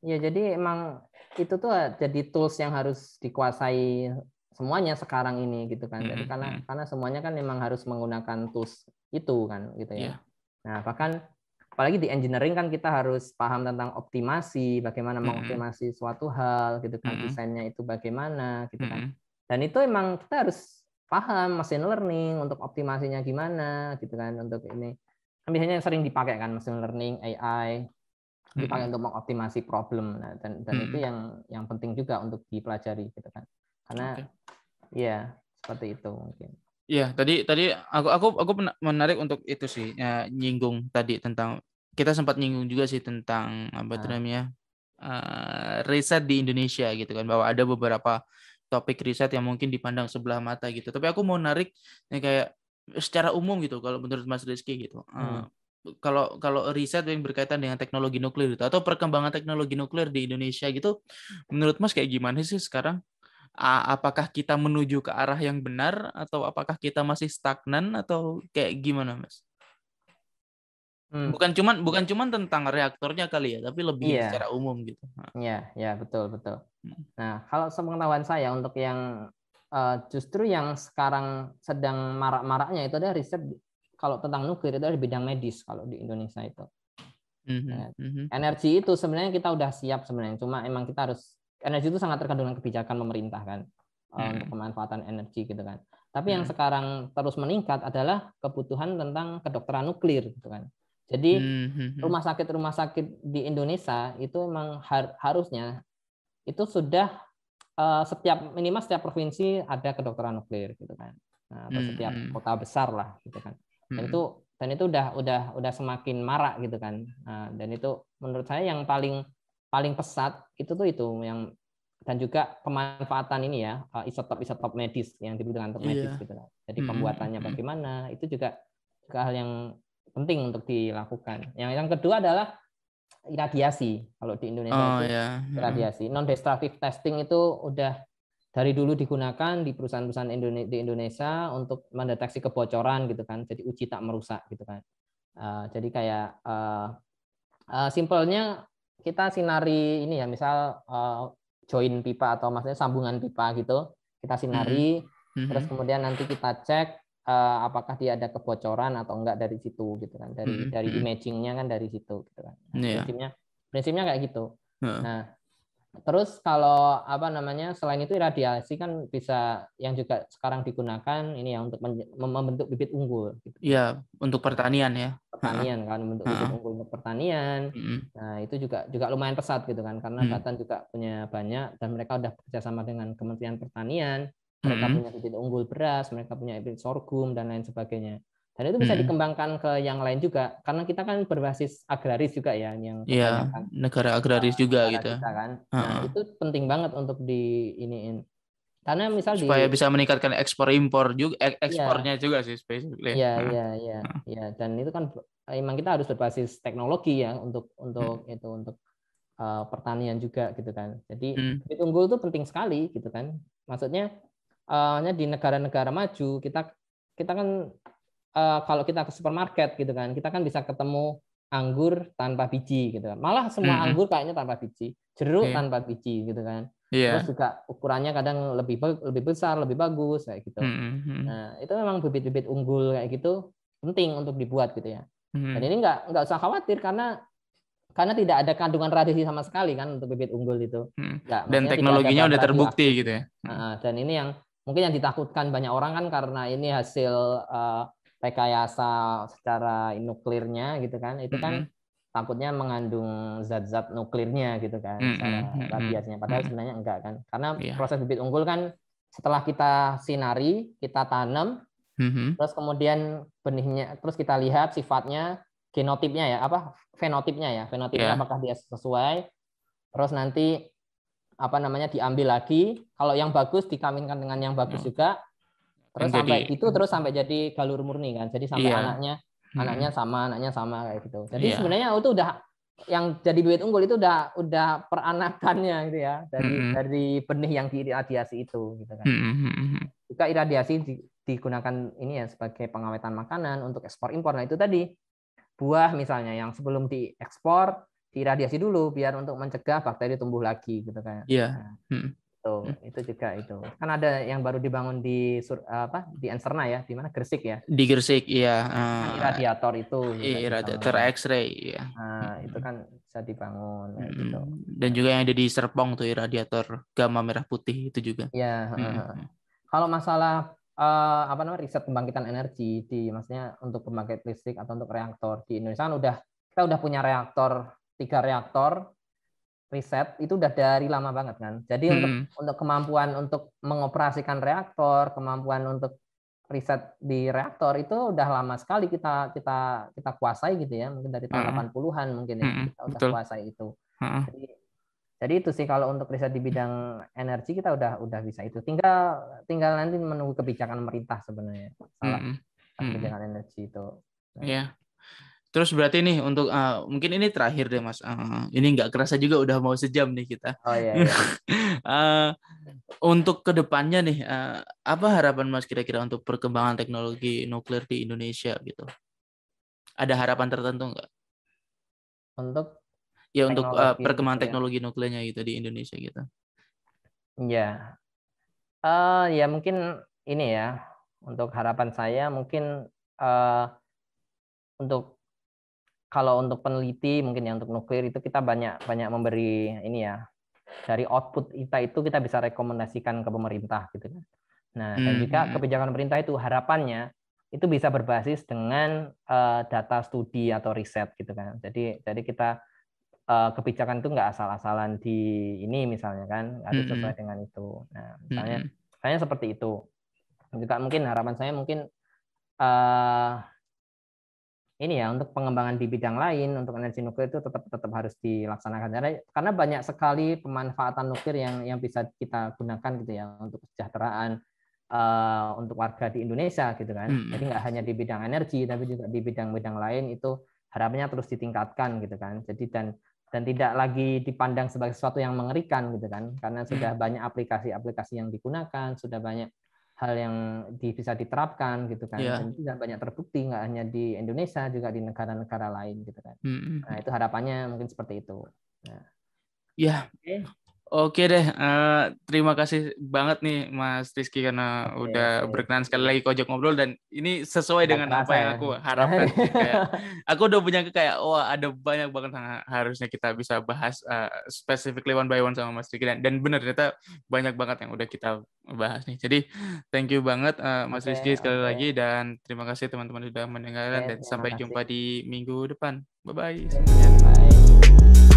Iya, jadi emang itu tuh jadi tools yang harus dikuasai semuanya sekarang ini gitu kan. Jadi karena semuanya kan memang harus menggunakan tools itu kan gitu ya. Nah, bahkan apalagi di engineering kan kita harus paham tentang optimasi, bagaimana mengoptimasi suatu hal gitu kan, desainnya itu bagaimana gitu kan. Dan itu emang kita harus paham machine learning untuk optimasinya gimana gitu kan, untuk ini. Kan biasanya sering dipakai kan machine learning, AI dipakai untuk mengoptimasi problem. Nah, dan itu yang penting juga untuk dipelajari gitu kan. Karena ya seperti itu mungkin. Iya, tadi aku menarik untuk itu sih, ya, nyinggung tadi tentang kita sempat nyinggung juga sih tentang apa itu namanya riset di Indonesia gitu kan, bahwa ada beberapa topik riset yang mungkin dipandang sebelah mata gitu. Tapi aku mau narik kayak secara umum gitu, kalau menurut Mas Rizky gitu. Kalau riset yang berkaitan dengan teknologi nuklir gitu, atau perkembangan teknologi nuklir di Indonesia gitu, menurut Mas kayak gimana sih sekarang? Apakah kita menuju ke arah yang benar atau apakah kita masih stagnan atau kayak gimana, Mas? Bukan cuman tentang reaktornya kali ya, tapi lebih secara umum gitu. Iya, betul. Nah, kalau sepengetahuan saya untuk yang justru yang sekarang sedang marak-maraknya itu adalah riset kalau tentang nuklir itu adalah di bidang medis kalau di Indonesia itu. Energi itu sebenarnya kita udah siap sebenarnya, cuma emang kita harus energi itu sangat tergantung dengan kebijakan pemerintah kan untuk pemanfaatan energi gitu kan. Tapi yang sekarang terus meningkat adalah kebutuhan tentang kedokteran nuklir gitu kan. Jadi rumah sakit di Indonesia itu memang harusnya itu sudah minimal setiap provinsi ada kedokteran nuklir gitu kan. Nah, atau setiap kota besar lah gitu kan. Dan itu udah semakin marak gitu kan. Nah, dan itu menurut saya yang paling pesat itu yang dan juga pemanfaatan ini ya isotop medis yang dibutuhkan untuk medis gitu kan. Jadi pembuatannya bagaimana itu juga hal yang penting untuk dilakukan. Yang kedua adalah iradiasi. Kalau di Indonesia iradiasi, non destructive testing itu udah dari dulu digunakan di perusahaan-perusahaan di Indonesia untuk mendeteksi kebocoran gitu kan. Jadi uji tak merusak gitu kan. Jadi kayak simpelnya kita sinari ini ya, misal join pipa atau maksudnya sambungan pipa gitu, kita sinari, terus kemudian nanti kita cek apakah dia ada kebocoran atau enggak dari situ gitu kan, dari imagingnya kan dari situ gitu kan. Nah, prinsipnya kayak gitu. Nah, terus kalau selain itu iradiasi kan bisa yang juga sekarang digunakan ini ya untuk membentuk bibit unggul. Iya, untuk pertanian ya. Pertanian kan, membentuk bibit unggul untuk pertanian. Nah, itu juga lumayan pesat gitu kan, karena Batan juga punya banyak dan mereka udah bekerjasama dengan Kementerian Pertanian. Mereka punya bibit unggul beras, mereka punya bibit sorghum dan lain sebagainya. Dan itu bisa dikembangkan ke yang lain juga, karena kita kan berbasis agraris juga ya, yang kebanyakan negara agraris juga gitu. Kita kan. Nah, itu penting banget untuk iniin. Karena misal supaya bisa meningkatkan ekspor impor juga, ekspornya juga sih basically. Iya. Dan itu kan emang kita harus berbasis teknologi ya untuk pertanian juga gitu kan. Jadi bibit unggul itu penting sekali gitu kan. Maksudnya di negara-negara maju kita kan kalau kita ke supermarket gitu kan, kita kan bisa ketemu anggur tanpa biji gitu kan. Malah semua anggur kayaknya tanpa biji, jeruk tanpa biji gitu kan. Terus juga ukurannya kadang lebih besar, lebih bagus kayak gitu. Nah, itu memang bibit-bibit unggul kayak gitu penting untuk dibuat gitu ya. Dan ini nggak usah khawatir karena tidak ada kandungan radiasi sama sekali kan untuk bibit unggul itu. Dan teknologinya udah terbukti gitu ya. Dan ini yang mungkin yang ditakutkan banyak orang kan karena ini hasil rekayasa secara nuklirnya gitu kan. Itu kan takutnya mengandung zat-zat nuklirnya gitu kan, secara radiasinya. Padahal sebenarnya enggak kan. Karena proses bibit unggul kan setelah kita sinari, kita tanam, terus kemudian benihnya, terus kita lihat sifatnya, genotipnya ya, fenotipnya apakah dia sesuai, terus nanti diambil lagi, kalau yang bagus dikawinkan dengan yang bagus juga, terus sampai jadi galur murni kan, jadi sampai anaknya sama kayak gitu. Jadi sebenarnya itu udah yang jadi bibit unggul itu udah peranakannya gitu ya, dari benih yang diiradiasi itu gitu kan. Juga iradiasi digunakan ini ya sebagai pengawetan makanan untuk ekspor impor. Nah itu tadi buah misalnya yang sebelum diekspor diiradiasi dulu biar untuk mencegah bakteri tumbuh lagi gitu kan. Iya. Itu juga itu. Kan ada yang baru dibangun di Enserna ya, di mana Gresik ya. Di Gresik iya. Iradiator itu. Iradiator X-ray ya. Itu kan bisa dibangun gitu. Dan juga yang ada di Serpong tuh iradiator gamma merah putih itu juga. Iya. Kalau masalah riset pembangkitan energi maksudnya untuk pembangkit listrik atau untuk reaktor di Indonesia kan kita udah punya 3 reaktor riset itu udah dari lama banget kan. Jadi untuk kemampuan untuk mengoperasikan reaktor, kemampuan untuk riset di reaktor itu udah lama sekali kita kuasai gitu ya, mungkin dari tahun 80-an mungkin ya kita udah kuasai itu. Jadi itu sih kalau untuk riset di bidang energi kita udah bisa itu. Tinggal nanti menunggu kebijakan pemerintah sebenarnya. Kebijakan energi itu. Iya. Terus berarti nih untuk mungkin ini terakhir deh Mas. Ini nggak kerasa juga udah mau sejam nih kita. Oh iya. Untuk kedepannya nih, apa harapan Mas kira-kira untuk perkembangan teknologi nuklir di Indonesia gitu? Ada harapan tertentu nggak? Untuk perkembangan teknologi nuklirnya gitu di Indonesia gitu. Ya. Ya mungkin ini ya. Untuk harapan saya mungkin kalau untuk peneliti mungkin ya untuk nuklir itu kita banyak memberi ini ya, dari output kita bisa rekomendasikan ke pemerintah gitu kan. Nah, dan juga kebijakan pemerintah itu harapannya itu bisa berbasis dengan data studi atau riset gitu kan. Jadi kita kebijakan itu nggak asal-asalan di ini misalnya kan, harus sesuai dengan itu. Nah, misalnya seperti itu. Juga mungkin harapan saya mungkin ini ya untuk pengembangan di bidang lain untuk energi nuklir itu tetap harus dilaksanakan karena banyak sekali pemanfaatan nuklir yang bisa kita gunakan gitu ya untuk kesejahteraan untuk warga di Indonesia gitu kan. Jadi nggak hanya di bidang energi tapi juga di bidang-bidang lain itu harapannya terus ditingkatkan gitu kan. Jadi dan tidak lagi dipandang sebagai sesuatu yang mengerikan gitu kan, karena sudah banyak aplikasi-aplikasi yang digunakan, sudah banyak hal yang bisa diterapkan gitu kan, dan itu banyak terbukti nggak hanya di Indonesia juga di negara-negara lain gitu kan. Nah itu harapannya mungkin seperti itu. Nah. Ya, oke deh. Terima kasih banget nih Mas Rizky karena udah berkenan sekali lagi Kojok Ngobrol, dan ini sesuai dengan apa yang aku harapkan. Aku udah punya ada banyak banget yang harusnya kita bisa bahas specifically one by one sama Mas Rizky, dan benar ternyata banyak banget yang udah kita bahas nih. Jadi thank you banget Mas Rizky sekali lagi, dan terima kasih teman-teman sudah mendengarkan, dan sampai jumpa di minggu depan. Bye-bye. Bye.